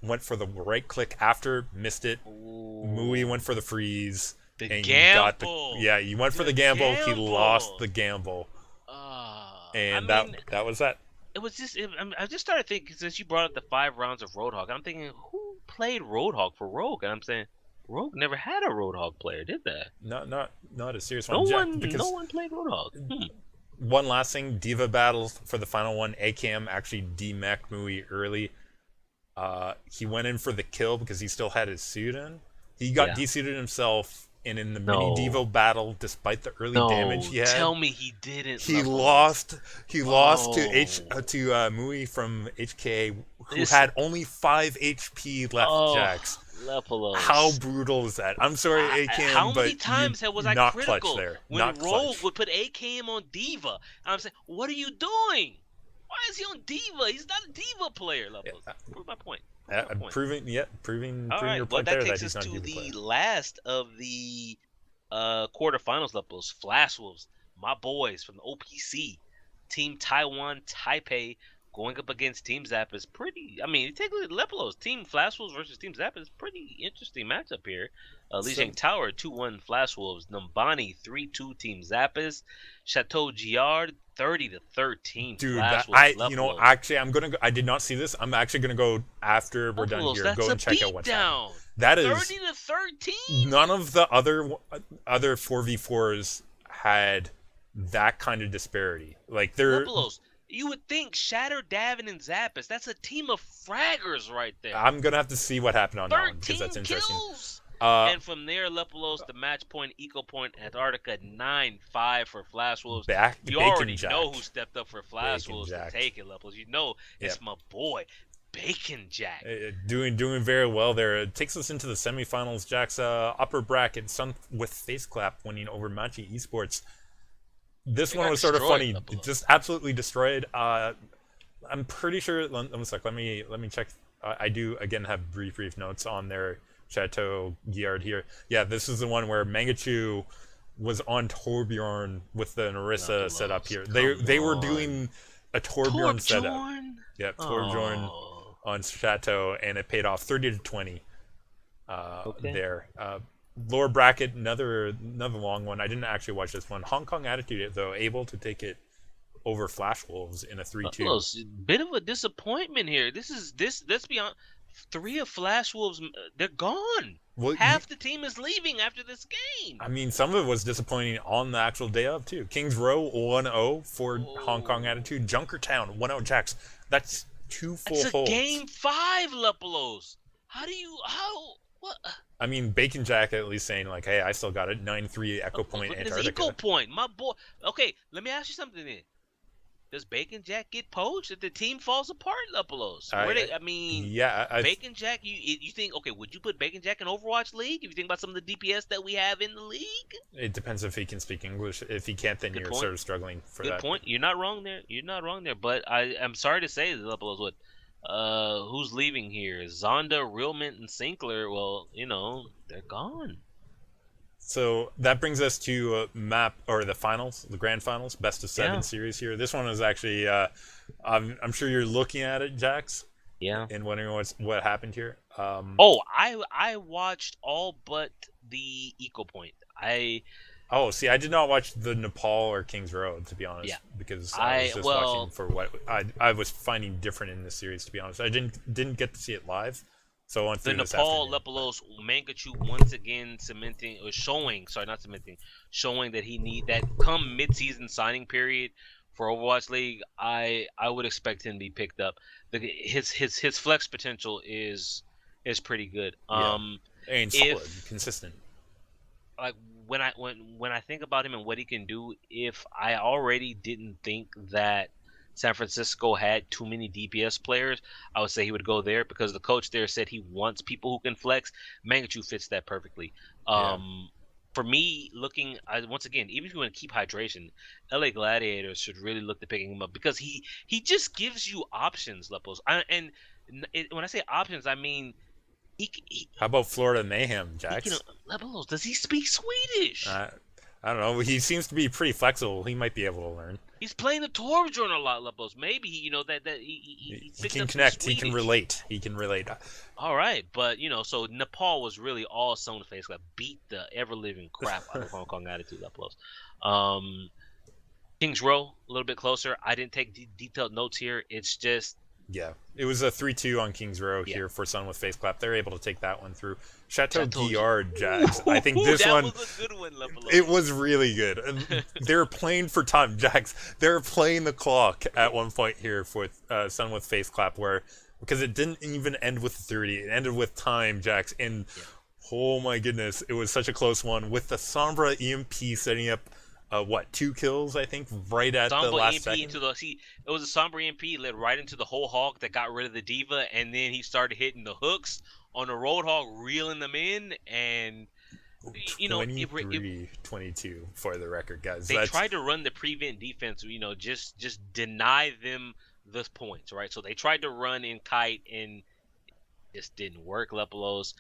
went for the right click after, missed it. Ooh. Mui went for the freeze. The gamble. You went for the gamble. He lost the gamble. That was that. It was just. I just started thinking, since you brought up the 5 rounds of Roadhog, I'm thinking, who played Roadhog for Rogue? And I'm saying, Rogue never had a Roadhog player, did they? Not a serious one. No one played Roadhog. One last thing, Diva battle for the final one. AKM actually demech Mui early. He went in for the kill because he still had his suit in. He got Yeah. desuited himself, and in the mini No. Devo battle, despite the early damage No. he had, Tell me he didn't. he Lepolos. lost. He lost to Oh. Mui from HKA, who This. had only 5 HP left. Oh. Jax, how Lepolos. brutal is that? I'm sorry, How AKM, many but you times was I not clutch critical there. when Not Rogue clutch. would put AKM on Diva? I'm saying, what are you doing? Why is he on Diva? He's not a Diva player, Lepolos. Prove my point. Proving All your right, well point that there that takes he's us not a to Diva the player. last of the quarterfinals, Lepolos. Flash Wolves, my boys from the OPC, Team Taiwan Taipei going up against Team Zap is pretty. I mean, take a look at Lepolos. Team Flash Wolves versus Team Zap is pretty interesting matchup here. Lijiang Tower 2-1 Flash Wolves, Numbani 3-2 Team Zappas, Chateau Giard 30-13 Dude, Flash Wolves. actually, I did not see this. I'm actually gonna go after we're done here. That's Go a and check out what's happening. beatdown. That is 30-13. none of the other 4v4s had that kind of disparity. Like they're. Lepolos, you would think Shatter, Davin, and Zappas, that's a team of fraggers right there. I'm gonna have to see what happened on that one because 13 that's interesting. kills. And from there, Lepolos, the match point, eco point, Antarctica 9-5 for Flash Wolves. You already know who stepped up for Flash Wolves to take it, Lepolos. You know it's my boy, Bacon Jack. Doing very well there. It takes us into the semifinals. Jack's upper bracket, Sun with face clap winning over Machi eSports. This one was sort of funny. Just absolutely destroyed. I'm pretty sure. Let me check. I do again have brief notes on their Chateau Giard here. Yeah, this is the one where Mangachu was on Torbjorn with the Narissa setup here. They were doing a Torbjorn setup. Yeah, Torbjorn on Chateau, and it paid off 30-20 there. Lower bracket, another long one. I didn't actually watch this one. Hong Kong Attitude, though, able to take it over Flash Wolves in a 3-2. Bit of a disappointment here. Let's be honest. 3 of Flash Wolves, they're gone. Well, half the team is leaving after this game. I mean, some of it was disappointing on the actual day of, too. Kings Row 1-0 for Hong Kong Attitude. Junkertown 1-0 Jacks. That's 2 full holds. It's game 5, Lepolos. What? I mean, Bacon Jack at least saying, like, hey, I still got it. 9-3 Echo Point Antarctica. Echo Point, my boy. Okay, let me ask you something then. Does Bacon Jack get poached if the team falls apart, Lepolos? Bacon Jack, you think, okay, would you put Bacon Jack in Overwatch League if you think about some of the DPS that we have in the league? It depends if he can speak English. If he can't, then you're sort of struggling for that. Good point. You're not wrong there. But I'm sorry to say, Lepolos, who's leaving here? Zonda, Realmint, and Sinclair, well, they're gone. So that brings us to the finals, the grand finals, best of 7 series here. This one is actually, I'm sure you're looking at it, Jax. Yeah. And wondering what happened here. I watched all but the Eco Point. I did not watch the Nepal or Kings Road, to be honest, because I was just watching for what I was finding different in this series, to be honest. I didn't get to see it live. So on the Nepal Lepolos Mangachu once again showing that he need that come mid-season signing period for Overwatch League. I would expect him to be picked up. His flex potential is pretty good. And solid, consistent. Like when I think about him and what he can do, if I already didn't think that San Francisco had too many DPS players, I would say he would go there because the coach there said he wants people who can flex. Mangachu fits that perfectly. For me, once again, even if you want to keep hydration, LA Gladiators should really look to picking him up because he just gives you options, Lepos. When I say options, I mean how about Florida Mayhem, Jax? Lepos, does he speak Swedish? I don't know. He seems to be pretty flexible. He might be able to learn. He's playing the Torbjorn a lot, Lepos. Maybe he can connect. He can relate. All right, but so Nepal was really all Sony face. Beat the ever living crap out of Hong Kong Attitude, Lepos. Kings Row a little bit closer. I didn't take detailed notes here. It's just. Yeah, it was a 3-2 on Kings Row here for Sun with Face Clap. They're able to take that one through. Chateau Giard, Jax. I think this one was a good one, it was really good. They're playing for time, Jax. They're playing the clock at one point here for Sun with Face Clap, where because it didn't even end with 30. It ended with time, Jax, and Yeah. oh my goodness, it was such a close one with the Sombra EMP setting up, 2 kills, I think, right at the Sombra last EMP second. into the it was a Sombra EMP led right into the whole hog that got rid of the diva, and then he started hitting the hooks on the Roadhog, reeling them in, and it 23-22 for the record, guys. they That's tried to run the prevent defense, just deny them the points, right? So they tried to run in kite and just didn't work, Lepelos.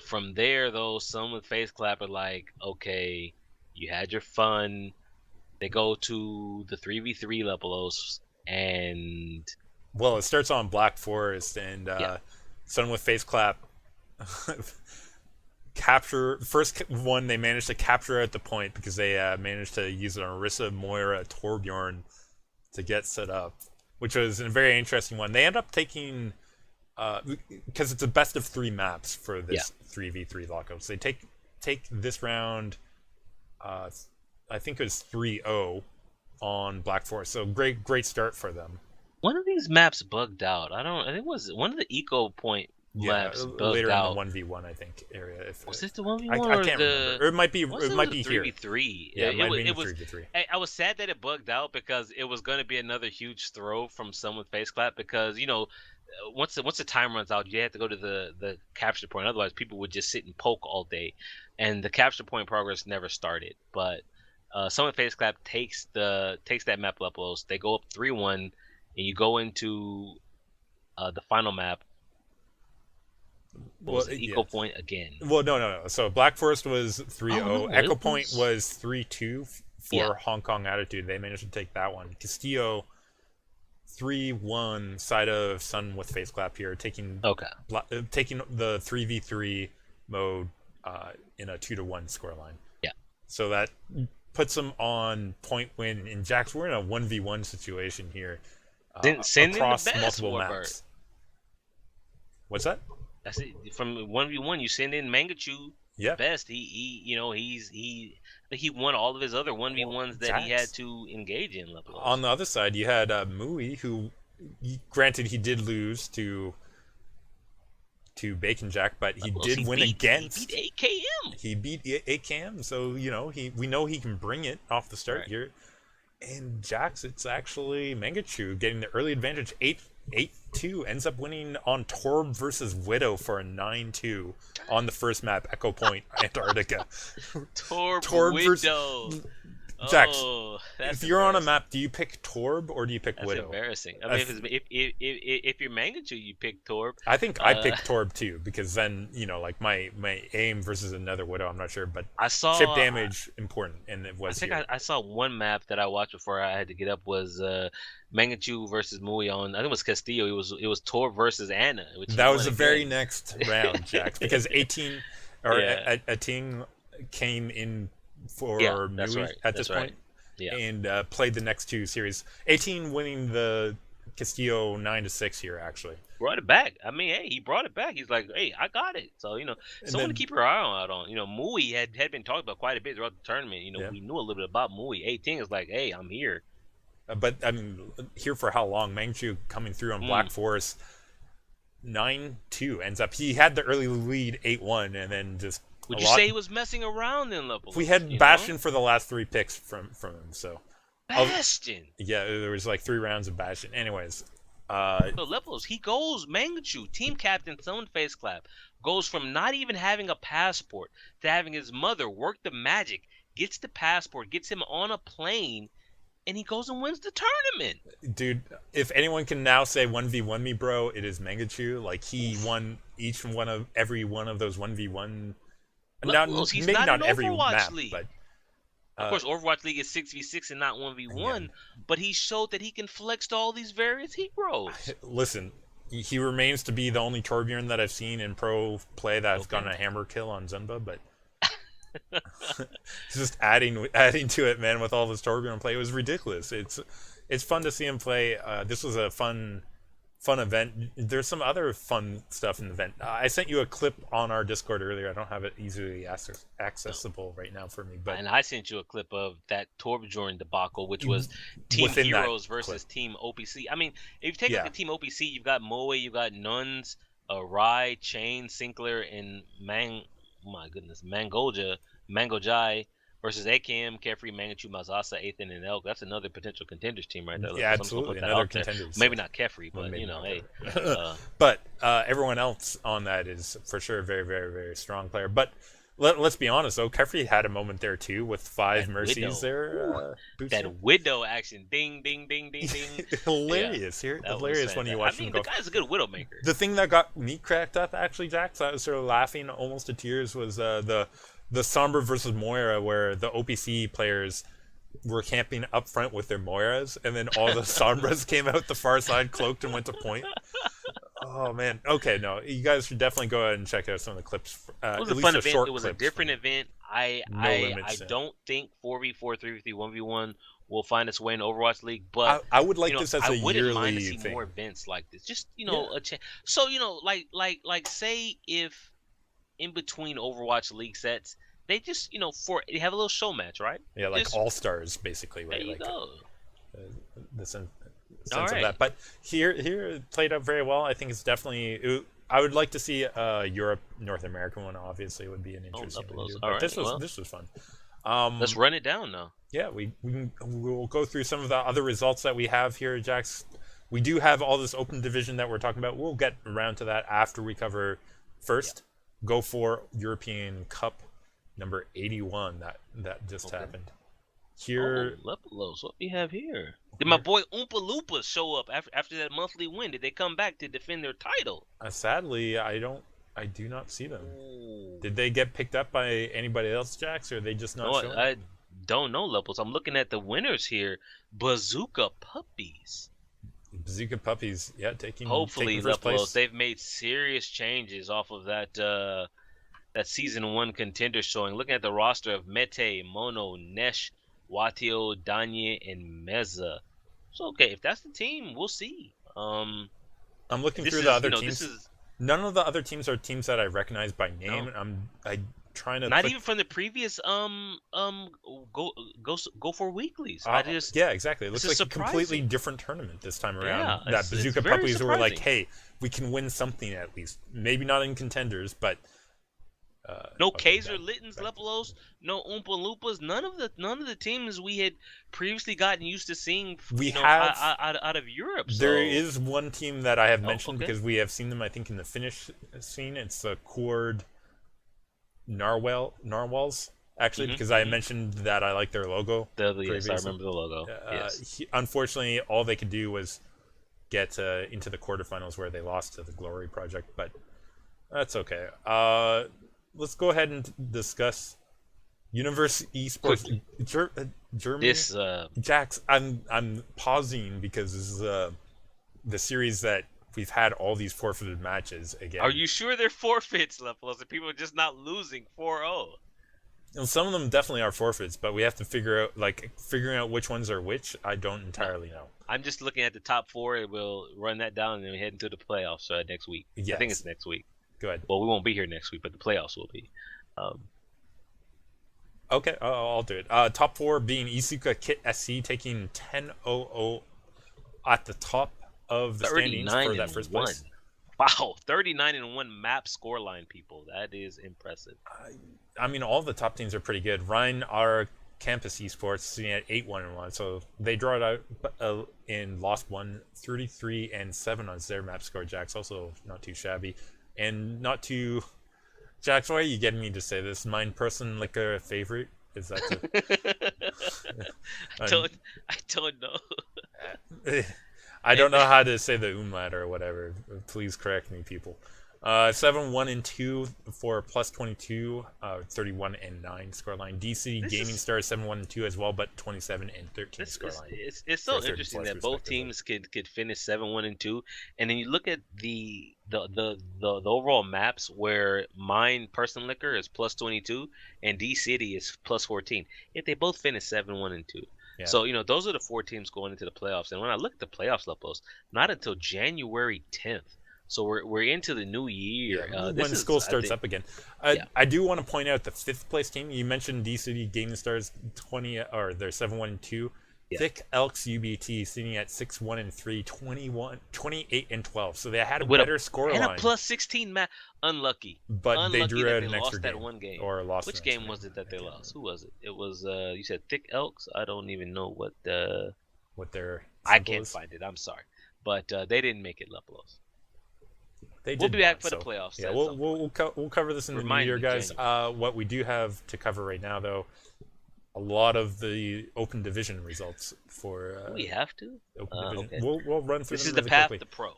From there, though, some with face clap are like, okay, you had your fun. They go to the 3v3 Lepelos, and well, it starts on Black Forest and yeah, Sun with face clap. Capture first one they managed to capture at the point because they managed to use an Orisa, Moira, Torbjorn to get set up, which was a very interesting one. They end up taking because it's a best of 3 maps for yeah. this 3v3 lockup. So they take this round. Uh, I think it was 3-0 on Black Forest. So great start for them. One of these maps bugged out. I think it was one of the eco point Yeah, maps later bugged in out. the 1v1 I think area. If Was this the 1v1 I or can't the? remember, or it might be Was it it might the be here. 3v3? Yeah, it might be it the was. 3v3. I was sad that it bugged out because it was going to be another huge throw from someone with face clap because once the time runs out, you have to go to the capture point. Otherwise, people would just sit and poke all day, and the capture point progress never started. But someone with face clap takes that map Lepelos. They go up 3-1, and you go into the final map. What was it? Eco Point again. Well, no. So Black Forest was 3-0. Oh, no, Echo it Point was- was 3-2 for Yeah. Hong Kong Attitude. They managed to take that one. Castillo 3-1 side of Sun with face clap here, taking the 3v3 mode in a 2-1 scoreline. Yeah. So that puts them on point win. And Jax, we're in a 1v1 situation here Send in across the best, multiple Warbird. maps. What's that? That's it. From 1v1, you send in Mangachu. Yeah. Best. I think he won all of his other 1v1s that he had to engage in. Lepelos. On the other side, you had Mui, who, granted, he did lose to Bacon Jack, but he did win against. He beat AKM. He beat AKM, so we know he can bring it off the start here. And Jax, it's actually Mangachu getting the early advantage, 8-2, ends up winning on Torb versus Widow for a 9-2 on the first map, Echo Point, Antarctica. Torb Widow. Jax, That's if you're on a map, do you pick Torb or do you pick Widow? That's embarrassing. I mean, if you're Mangachu, you pick Torb. I think I pick Torb too, because then like my aim versus another Widow, I'm not sure, but I saw chip damage important, and it was. I saw one map that I watched before I had to get up was Mangachu versus Mui on. I think it was Castillo. It was Torb versus Anna. That was the very next round, Jax, because 18 or Ating came in for Mui at this point. Yeah. And played the next 2 series. 18 winning the Castillo 9-6 here, actually. Brought it back. I mean, hey, he brought it back. He's like, hey, I got it. So, someone to keep your eye out on. Mui had been talked about quite a bit throughout the tournament. We knew a little bit about Mui. 18 is like, hey, I'm here. But, I mean, here for how long? Mangachu coming through on Black Forest. 9-2 ends up. He had the early lead 8-1 and then just. Would you say he was messing around in Lepelos? We had Bastion for the last 3 picks from him, so. Bastion? Yeah, there was like 3 rounds of Bastion. Anyways. So Lepelos, he goes, Mangachu, team captain, someone face clap, goes from not even having a passport to having his mother work the magic, gets the passport, gets him on a plane, and he goes and wins the tournament. Dude, if anyone can now say 1v1 me, bro, it is Mangachu. Like, he won every one of those 1v1. Now, he's maybe not every Overwatch map, League. but of course, Overwatch League is 6v6 and not 1v1. But he showed that he can flex to all these various heroes. Listen, he remains to be the only Torbjorn that I've seen in pro play that has gotten a hammer kill on Zunba. But just adding to it, man, with all this Torbjorn play, it was ridiculous. It's fun to see him play. This was a fun fun event. There's some other fun stuff in the event. I sent you a clip on our Discord earlier. I don't have it easily accessible right now for me, but And I sent you a clip of that Torbjorn debacle, which was Team within that Heroes versus clip. Team OPC. I mean, if you take a look Yeah. at Team OPC, you've got Moe, you've got Nuns, Rai, Chain, Sinclair, and Mangojai versus AKM, Carefree, Mangachu, Mazasa, Ethan, and Elk. That's another potential contenders team right there. Yeah, I'm just gonna absolutely. put that Another out there. contenders. Maybe not Carefree, Well, but maybe you know, not hey. but everyone else on that is for sure a very, very, very strong player. But let's be honest, though. Kefri had a moment there, too, with 5 That Mercies Widow. there. That Widow action. Ding, ding, ding, ding, ding. Hilarious. That was Hilarious when you watch him go. the guy's a good Widow maker. The thing that got me cracked up, actually, Jax, I was sort of laughing almost to tears, was the Sombra versus Moira, where the OPC players were camping up front with their Moiras, and then all the Sombras came out the far side, cloaked, and went to point. Oh, man. Okay, no. You guys should definitely go ahead and check out some of the clips. It was a fun event. It was a different event. I don't think 4v4, 3v3, 1v1 will find its way in Overwatch League, but I would like this as a I wouldn't mind to yearly see thing. more events like this. Just a chance. So like say if in between Overwatch League sets, they just they have a little show match, right? Yeah, like just, all-stars, basically, right? There you like, go. The sense All of right. that. But here it played out very well. I think it's definitely... I would like to see a Europe, North American one, obviously, would be an interesting one to do. But this was fun. Let's run it down now. Yeah, we'll go through some of the other results that we have here, Jax. We do have all this open division that we're talking about. We'll get around to that after we cover first. Yeah. Go for European Cup number 81 that just happened. Here, Lepelos, what we have here? Did my boy Oompa Loompa show up after that monthly win? Did they come back to defend their title? Sadly, I do not see them. Ooh. Did they get picked up by anybody else, Jax, or are they just not showing? I don't know, Lepels. I'm looking at the winners here. Bazooka Puppies. Bazooka Puppies, yeah, taking Hopefully, first place. They've made serious changes off of that season 1 contender showing. Looking at the roster of Mete, Mono, Nesh, Watio, Danye, and Meza. So okay, if that's the team, we'll see. I'm looking through the other teams. None of the other teams are teams that I recognize by name. No. I'm trying to not even from the previous go for weeklies. Yeah, exactly. It looks like a completely different tournament this time around. Yeah, that Bazooka Puppies were like, hey, we can win something at least. Maybe not in contenders, but no Kaiser Littens, Lepelos, no Oompa Loompas, none of the teams we had previously gotten used to seeing out of Europe. So. There is one team that I have mentioned because we have seen them, I think, in the Finnish scene. It's the Cord Narwhals, actually, because I mentioned that I like their logo. Yes, I remember the logo. Yes. Unfortunately, all they could do was get into the quarterfinals where they lost to the Glory Project, but that's okay. Let's go ahead and discuss Universe eSports Germany. This Jax, I'm pausing because this is the series that we've had all these forfeited matches again. Are you sure they're forfeits, Lepelos? That people are just not losing 4-0? Well, some of them definitely are forfeits, but we have to figuring out which ones are which. I don't entirely know. I'm just looking at the top 4, and we'll run that down, and then we head into the playoffs next week. Yes. I think it's next week. Go ahead. Well, we won't be here next week, but the playoffs will be. Okay, I'll do it. Top 4 being Isuka Kit SC taking 10-0-0 at the top of the standings for that first place. Wow, 39-1 map scoreline, people. That is impressive. I mean, all the top teams are pretty good. Ryan, our campus esports, sitting at 8-1-1, so they draw it out in lost 1, 33-7 on their map score. Jax also not too shabby. And not too... Jax, why are you getting me to say this? Mine person like a favorite? Is that I don't know. I don't know how to say the umlaut or whatever. Please correct me, people. 7-1-2 for plus 22, 31-9 scoreline. D-City Gaming Star 7-1-2 as well, but 27-13 scoreline. It's so interesting that both teams could finish 7-1-2, and then you look at the overall maps where mine Person Liquor is plus 22 and D-City is plus 14. If they both finish 7-1-2. Yeah. So, those are the 4 teams going into the playoffs. And when I look at the playoffs, Lepos, not until January 10th. So we're into the new year. Yeah, This when is, school I starts think, up again. yeah. I do want to point out the 5th place team. You mentioned D-City Gaming Stars 20, or they're 7-1-2. Yeah. Thick Elks UBT sitting at 6-1-3, 28-12. So they had a With better score and line. a plus 16 match. Unlucky. But Unlucky they drew that out they an lost extra that game. one game. Or lost. Which game was it that they lost? Who was it? It was, you said Thick Elks? I don't even know what their I can't is. find it. I'm sorry. But they didn't make it, Lepos. We'll be back for the playoffs. Yeah, we'll cover this in the new year, guys. What we do have to cover right now, though, a lot of the open division results for. We have to. Open division. Okay. We'll run through. This them is the really path quickly. to pro.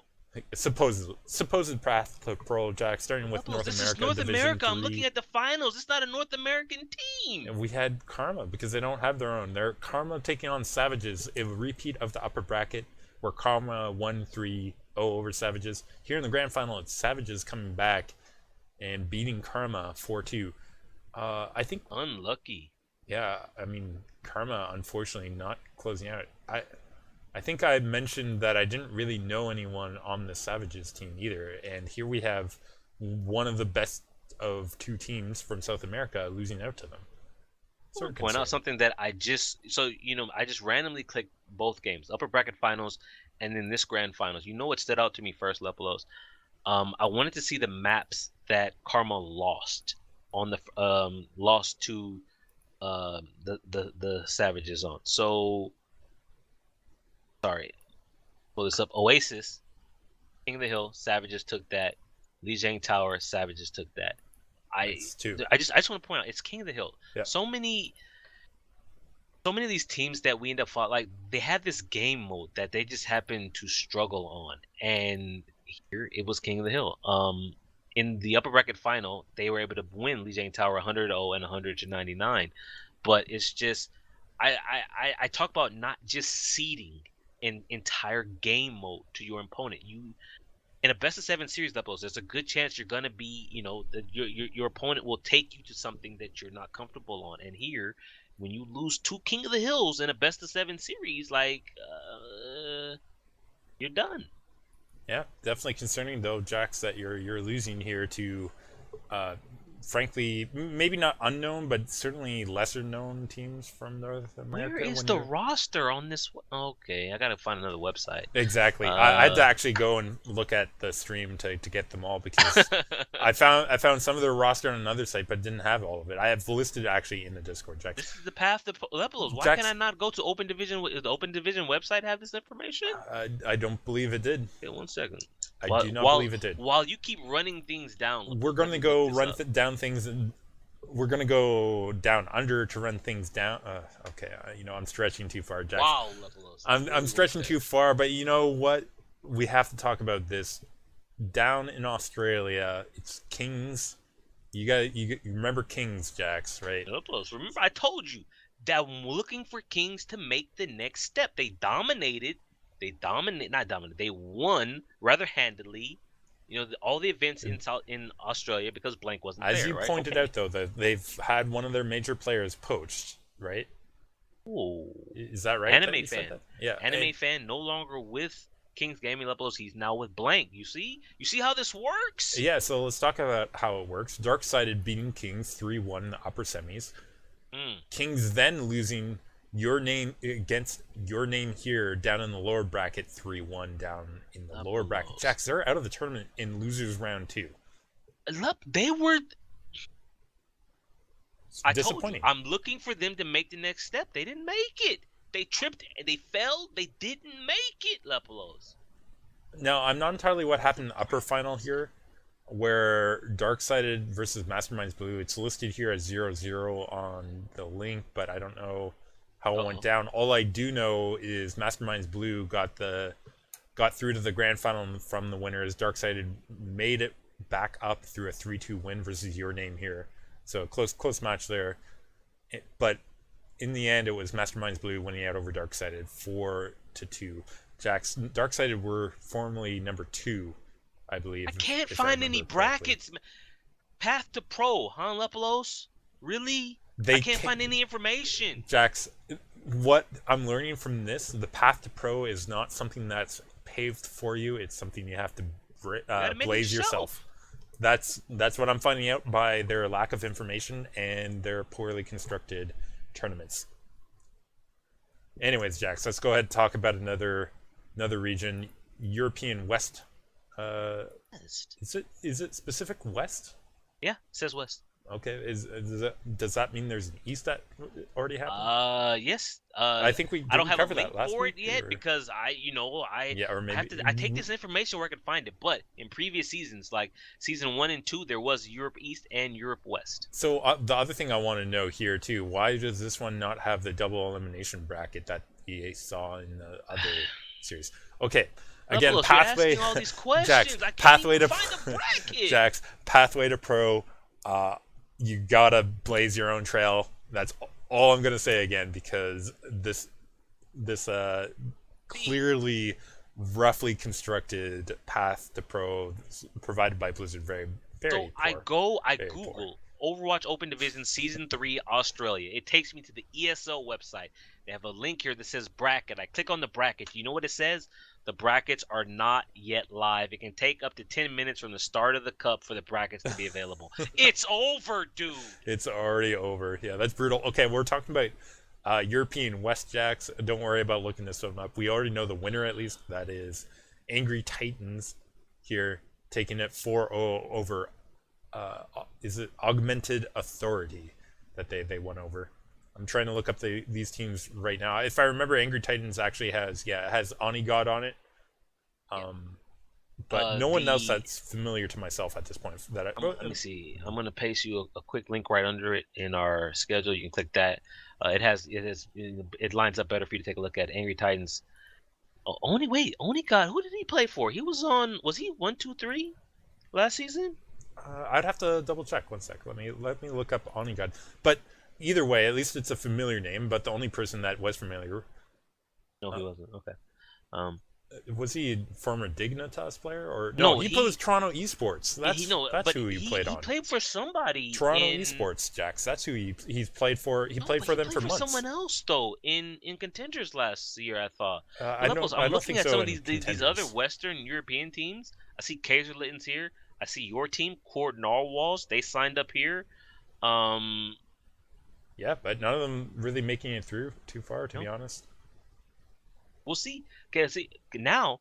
Supposed path to pro, Jack. Starting with North this America. Is North Division America. 3. I'm looking at the finals. It's not a North American team. And we had Karma because they don't have their own. They're Karma taking on Savages, a repeat of the upper bracket where Karma won 3-0 over Savages. Here in the grand final, it's Savages coming back and beating Karma 4-2. I think unlucky. Yeah, I mean Karma unfortunately not closing out. I think I mentioned that I didn't really know anyone on the Savages team either, and here we have one of the best of 2 teams from South America losing out to them. So point out something that I just randomly clicked both games, upper bracket finals, and then this grand finals. You know what stood out to me first, Lepolos? I wanted to see the maps that Karma lost on the lost to the Savages on. So sorry, pull this up. Oasis, King of the Hill, Savages took that. Lijiang Tower, Savages took that. I just want to point out it's King of the Hill. Yeah. So many of these teams that we end up fought, they had this game mode that they just happened to struggle on, and here it was King of the Hill. In the upper bracket final, they were able to win Lijiang Tower 100-0 and 100-99, but it's just I talk about not just seeding an entire game mode to your opponent. In a best of 7 series, Lepos, there's a good chance you're gonna be, your opponent will take you to something that you're not comfortable on. And here, when you lose 2 King of the Hills in a best of 7 series, you're done. Yeah, definitely concerning though, Jax, that you're losing here to, frankly, maybe not unknown, but certainly lesser known teams from North America. Where is the roster on this? Okay, I gotta find another website. Exactly. I had to actually go and look at the stream to get them all because I found some of their roster on another site, but didn't have all of it. I have listed actually in the Discord, Jack. This is the path to Lepolos. Why can I not go to Open Division? Does the Open Division website have this information? I don't believe it did. Okay, 1 second. I do not believe it did. While you keep running things down, we're going to go run down things. We're going to go down under to run things down. Okay, I'm stretching too far, Jack. Wow, I'm stretching too far, but you know what? We have to talk about this. Down in Australia, it's Kings. You remember Kings, Jax, right? Remember, I told you that I'm looking for Kings to make the next step. They dominated. They won rather handily. All the events in Australia because Blank wasn't there. As you pointed out, though, that they've had one of their major players poached, right? Oh, is that right? Anime fan, yeah. Anime fan, no longer with Kings Gaming Lepos. He's now with Blank. You see how this works? Yeah. So let's talk about how it works. Darksided beating Kings 3-1 in the upper semis. Kings then losing your name against your name here down in the lower bracket 3-1 down in the lower bracket. Jax, they're out of the tournament in losers round 2. They were. I told you, disappointing. I'm looking for them to make the next step. They didn't make it. They tripped. They fell. They didn't make it. Lepolos. Now I'm not entirely what happened in the upper final here, where Darksided versus Masterminds Blue. It's listed here as 0-0 on the link, but I don't know how it went down. All I do know is Masterminds Blue got through to the grand final from the winners. Darksided made it back up through a 3-2 win versus Your Name here. So close match there. But in the end, it was Masterminds Blue winning out over Darksided 4-2. Jax, Darksided were formerly number 2, I believe. I can't find any brackets. Path to Pro, huh, Lepolos? Really? I can't find any information. Jax, what I'm learning from this, the path to pro is not something that's paved for you. It's something you have to You gotta make it blaze yourself. That's what I'm finding out by their lack of information and their poorly constructed tournaments. Anyways, Jax, let's go ahead and talk about another region, European West. Uh, West. is it specific West? Yeah, it says West. Okay, does that mean there's an East that already happened? Yes. I think I don't have a cover link that last for week, it yet or? because I Yeah, or I have maybe. to I take this information where I can find it. But in previous seasons, like season 1 and 2, there was Europe East and Europe West. So the other thing I want to know here too, why does this one not have the double elimination bracket that EA saw in the other series? Okay, again, Buffalo, you're pathway. asking all these questions. Jax, I can't pathway even to find a bracket. Jax, pathway to pro. You gotta blaze your own trail. That's all I'm gonna say again, because this clearly roughly constructed path to pro provided by Blizzard, very So poor. I Very Google Overwatch Open Division Season 3 Australia. It takes me to the ESL website. They have a link here that says bracket. I click on the bracket. You know what it says? The brackets are not yet live. It can take up to 10 minutes from the start of the cup for the brackets to be available. It's over, dude. It's already over. Yeah, that's brutal. Okay, we're talking about European West Jacks. Don't worry about looking this one up. We already know the winner, at least. That is Angry Titans here, taking it 4-0 over. Is it Augmented Authority that they won over? I'm trying to look up these teams right now. If I remember, Angry Titans actually has Onigod on it. But no one else that's familiar to myself at this point. Let me see. I'm gonna paste you a quick link right under it in our schedule. You can click that. It lines up better for you to take a look at. Angry Titans. Oh, Onigod. Who did he play for? Was he 1-2-3 last season? I'd have to double check. One sec. Let me look up Onigod. But either way, at least it's a familiar name. But the only person that was familiar. No, he wasn't. Okay. Was he a former Dignitas player, or No, he plays Toronto eSports. That's who he played on. He played for somebody. Toronto eSports, Jax. That's who he's played for. He played for them for months. Someone else though in Contenders last year. I thought. I'm looking at so some of these other Western European teams. I see Kaiserlitten's here. I see your team, Cord Narwhals. They signed up here. Yeah, but none of them really making it through too far, to be honest. We'll see. Okay, see, now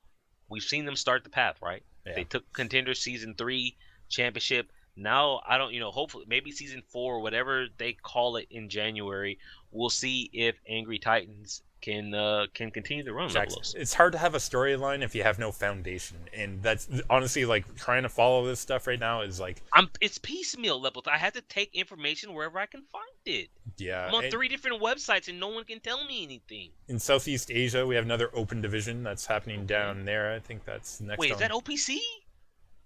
we've seen them start the path, right? Yeah. They took Contenders Season 3 championship. Now, I don't, hopefully, maybe Season 4, whatever they call it in January, we'll see if Angry Titans can continue to run. It's hard to have a storyline if you have no foundation, and that's honestly like trying to follow this stuff right now is like it's piecemeal levels. I have to take information wherever I can find it. Yeah, I'm on 3 different websites and no one can tell me anything. In Southeast Asia, we have another open division that's happening down there. I think that's next. Wait, is that OPC?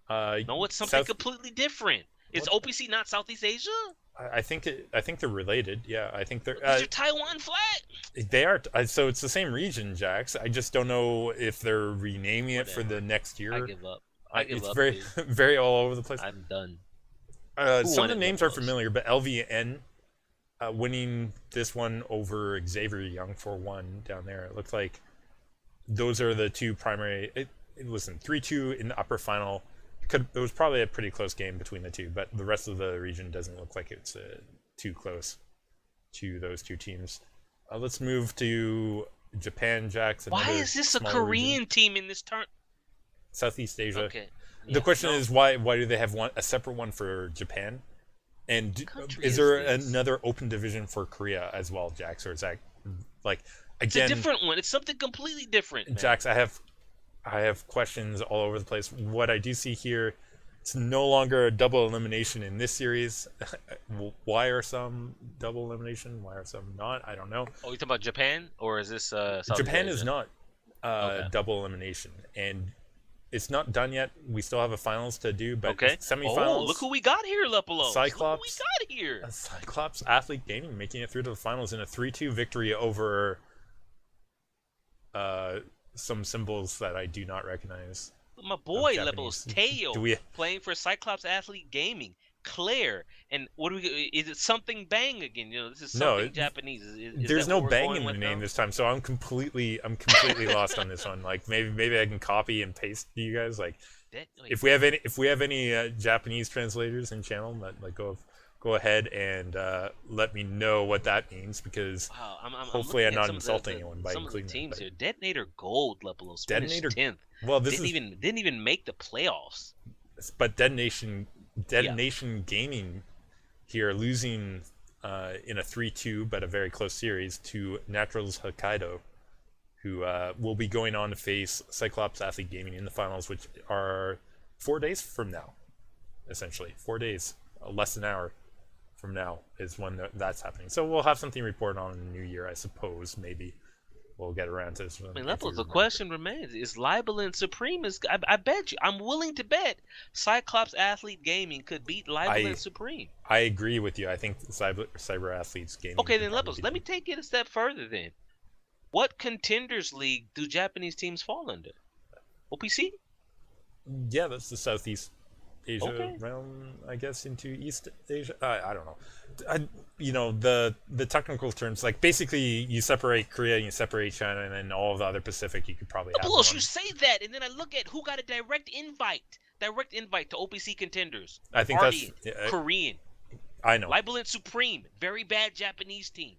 No, it's something completely different. Is OPC not Southeast Asia? I think they're related. Yeah, I think they're. Is your Taiwan flat? They are. So it's the same region, Jax. I just don't know if they're renaming it for the next year. I give up. It's very, very all over the place. I'm done. Some of the names are familiar, but LVN winning this one over Xavier Young 4-1 down there. It looks like those are the two primary. Listen, 3-2 in the upper final. It was probably a pretty close game between the two, but the rest of the region doesn't look like it's too close to those two teams. Let's move to Japan, Jax. Why is this a Korean team in this turn? Southeast Asia. Okay. The question is why do they have a separate one for Japan? And is there another open division for Korea as well, Jax? Or is that like again? It's a different one. It's something completely different, man. Jax, I have questions all over the place. What I do see here, it's no longer a double elimination in this series. Why are some double elimination? Why are some not? I don't know. Oh, you talking about Japan, or is this Japan is not double elimination, and it's not done yet. We still have a finals to do, but semifinals. Oh, look who we got here, Lepolos. Cyclops. Look who we got here. Cyclops Athlete Gaming making it through to the finals in a 3-2 victory over some symbols that I do not recognize. My boy Lepolos, Teo, playing for Cyclops Athlete Gaming. Claire. And what do we? Is it something bang again? This is No, something Japanese. Is there's that no what we're bang going in the with name now? this time, so I'm completely lost on this one. Like maybe I can copy and paste to you guys. Like Wait, if we have any Japanese translators in channel, like go ahead and let me know what that means, because wow, I'm hopefully looking I'm at not insulting anyone by some of the including teams that. here. Detonator Gold Lepelos finished Detonator. 10th. Well, this Didn't even make the playoffs. but Detonation Yeah. Gaming here losing in a 3-2, but a very close series to Naturals Hokkaido, who will be going on to face Cyclops Athlete Gaming in the finals, which are 4 days from now. Essentially, 4 days, less than an hour from now is when that's happening. So we'll have something to report on in the new year, I suppose. Maybe we'll get around to this one. I mean, the question remains: is Libelin Supreme? I bet you, I'm willing to bet Cyclops Athlete Gaming could beat Libelin Supreme. I agree with you. I think Cyber Athletes Gaming. Okay, then let me take it a step further. Then, what Contenders League do Japanese teams fall under? OPC? Yeah, that's the Southeast Asia Okay. realm, I guess, into East Asia. I don't know. The technical terms, like basically you separate Korea and you separate China, and then all of the other Pacific you could probably have. Plus, you say that, and then I look at who got a direct invite to OPC Contenders. I think Ardian, that's Korean. I know. Libelin Supreme, very bad Japanese team.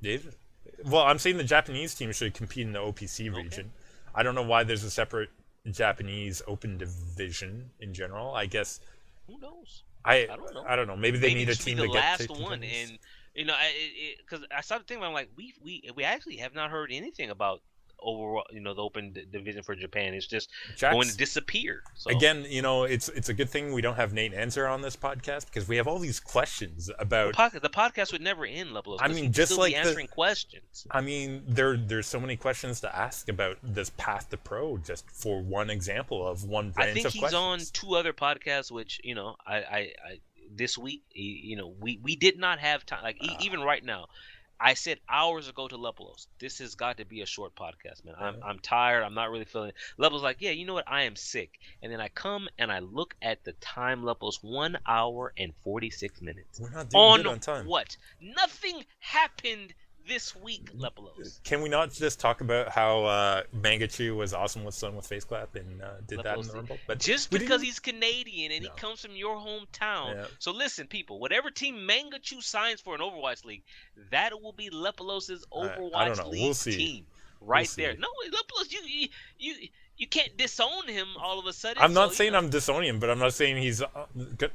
Dave? Well, I'm saying the Japanese team should compete in the OPC region. I don't know why there's a separate Japanese open division in general. I guess. Who knows? I don't know. I don't know. Maybe they need a team to get last to one, and because I started thinking, I'm like, we actually have not heard anything about overall, the open division for Japan. It's just going to disappear. So. Again, it's a good thing we don't have Nate Anser on this podcast, because we have all these questions about the podcast would never end, Lepelos. I mean, just like answering questions. I mean, there's so many questions to ask about this path to pro, just for one example of one branch of questions. I think he's on 2 other podcasts, which I this week, we did not have time. Like even right now, I said hours ago to Lepelos, this has got to be a short podcast, man. I'm tired. I'm not really feeling it. Lepelos like, yeah, you know what? I am sick. And then I come and I look at the time, Lepelos, 1 hour and 46 minutes. We're not doing good on time. What? Nothing happened this week, Lepelos. Can we not just talk about how Mangachu was awesome with Sun with Face Clap and did Lepelos, that in the Rumble? But just because he's Canadian and he comes from your hometown. Yeah. So listen, people, whatever team Mangachu signs for an Overwatch League, that will be Lepelos' Overwatch League team. Right there. No, Lepelos, you can't disown him all of a sudden. I'm not saying I'm disowning him, but I'm not saying he's.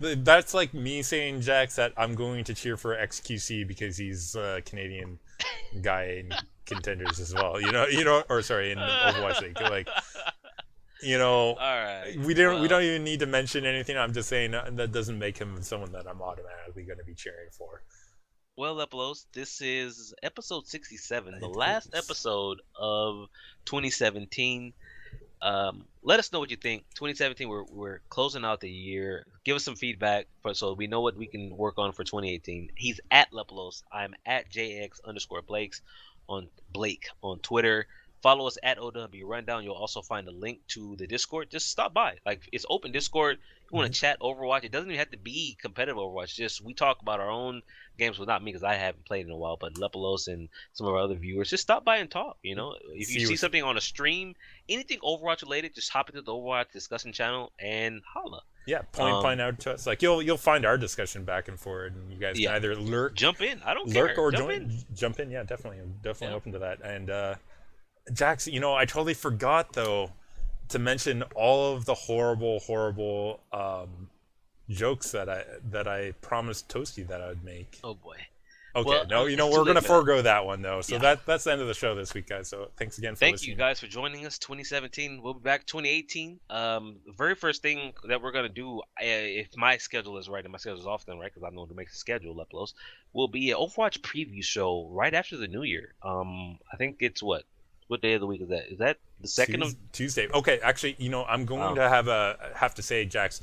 That's like me saying, Jax, that I'm going to cheer for XQC because he's a Canadian guy in Contenders as well. In Overwatch League. Like, all right. We don't even need to mention anything. I'm just saying that doesn't make him someone that I'm automatically going to be cheering for. Well, Lepelos, this is episode 67, the last episode of 2017. Let us know what you think. 2017, we're closing out the year. Give us some feedback so we know what we can work on for 2018. He's at Lepelos. I'm at JX_Blakes on Blake on Twitter. Follow us at OW Rundown. You'll also find a link to the Discord. Just stop by. Like, it's open Discord. You want to chat Overwatch. It doesn't even have to be competitive Overwatch. Just we talk about our own games. Well, not me because I haven't played in a while, but Lepelos and some of our other viewers. Just stop by and talk. If you see something on a stream, anything Overwatch related, just hop into the Overwatch discussion channel and holla. Yeah, point out to us. Like you'll find our discussion back and forward, and you guys can either jump in. I don't lurk care. Or jump in. Yeah, definitely. I'm definitely open to that. And Jax, I totally forgot though to mention all of the horrible jokes that I promised Toasty that I would make. Oh boy. Okay, well, we're gonna forego that one though. So that's the end of the show this week, guys. So thanks again for listening. Thank you guys for joining us. 2017, we'll be back 2018. The very first thing that we're gonna do, if my schedule is right, and my schedule is often right, because I'm the one who makes the schedule, Lepelos, will be an Overwatch preview show right after the New Year. I think it's what day of the week is that? Is that the second of Tuesday? Okay, actually, I'm going to have to say, Jax,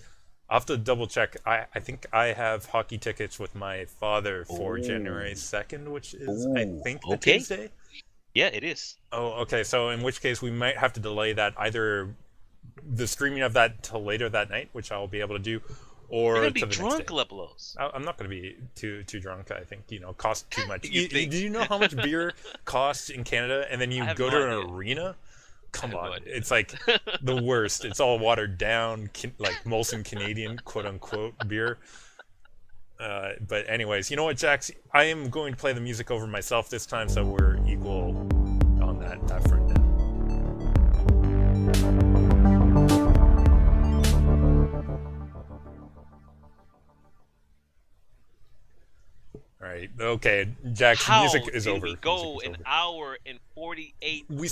I'll have to double check. I think I have hockey tickets with my father for January 2nd, which is I think the Tuesday. Yeah, it is. Oh, okay. So in which case we might have to delay that, either the streaming of that till later that night, which I'll be able to do, or You're gonna to be the next drunk, day. Lepelos. I'm not going to be too drunk. I think costs too much. You think? Do you know how much beer costs in Canada? And then I you have go no to an idea. arena. Come have no on, idea. it's like the worst. It's all watered down, like Molson Canadian quote unquote beer. But anyways, you know what, Jax? I am going to play the music over myself this time, so we're equal on that front now. All right. Okay, Jax. How Music is did over. we Music go is an over. hour and 48? We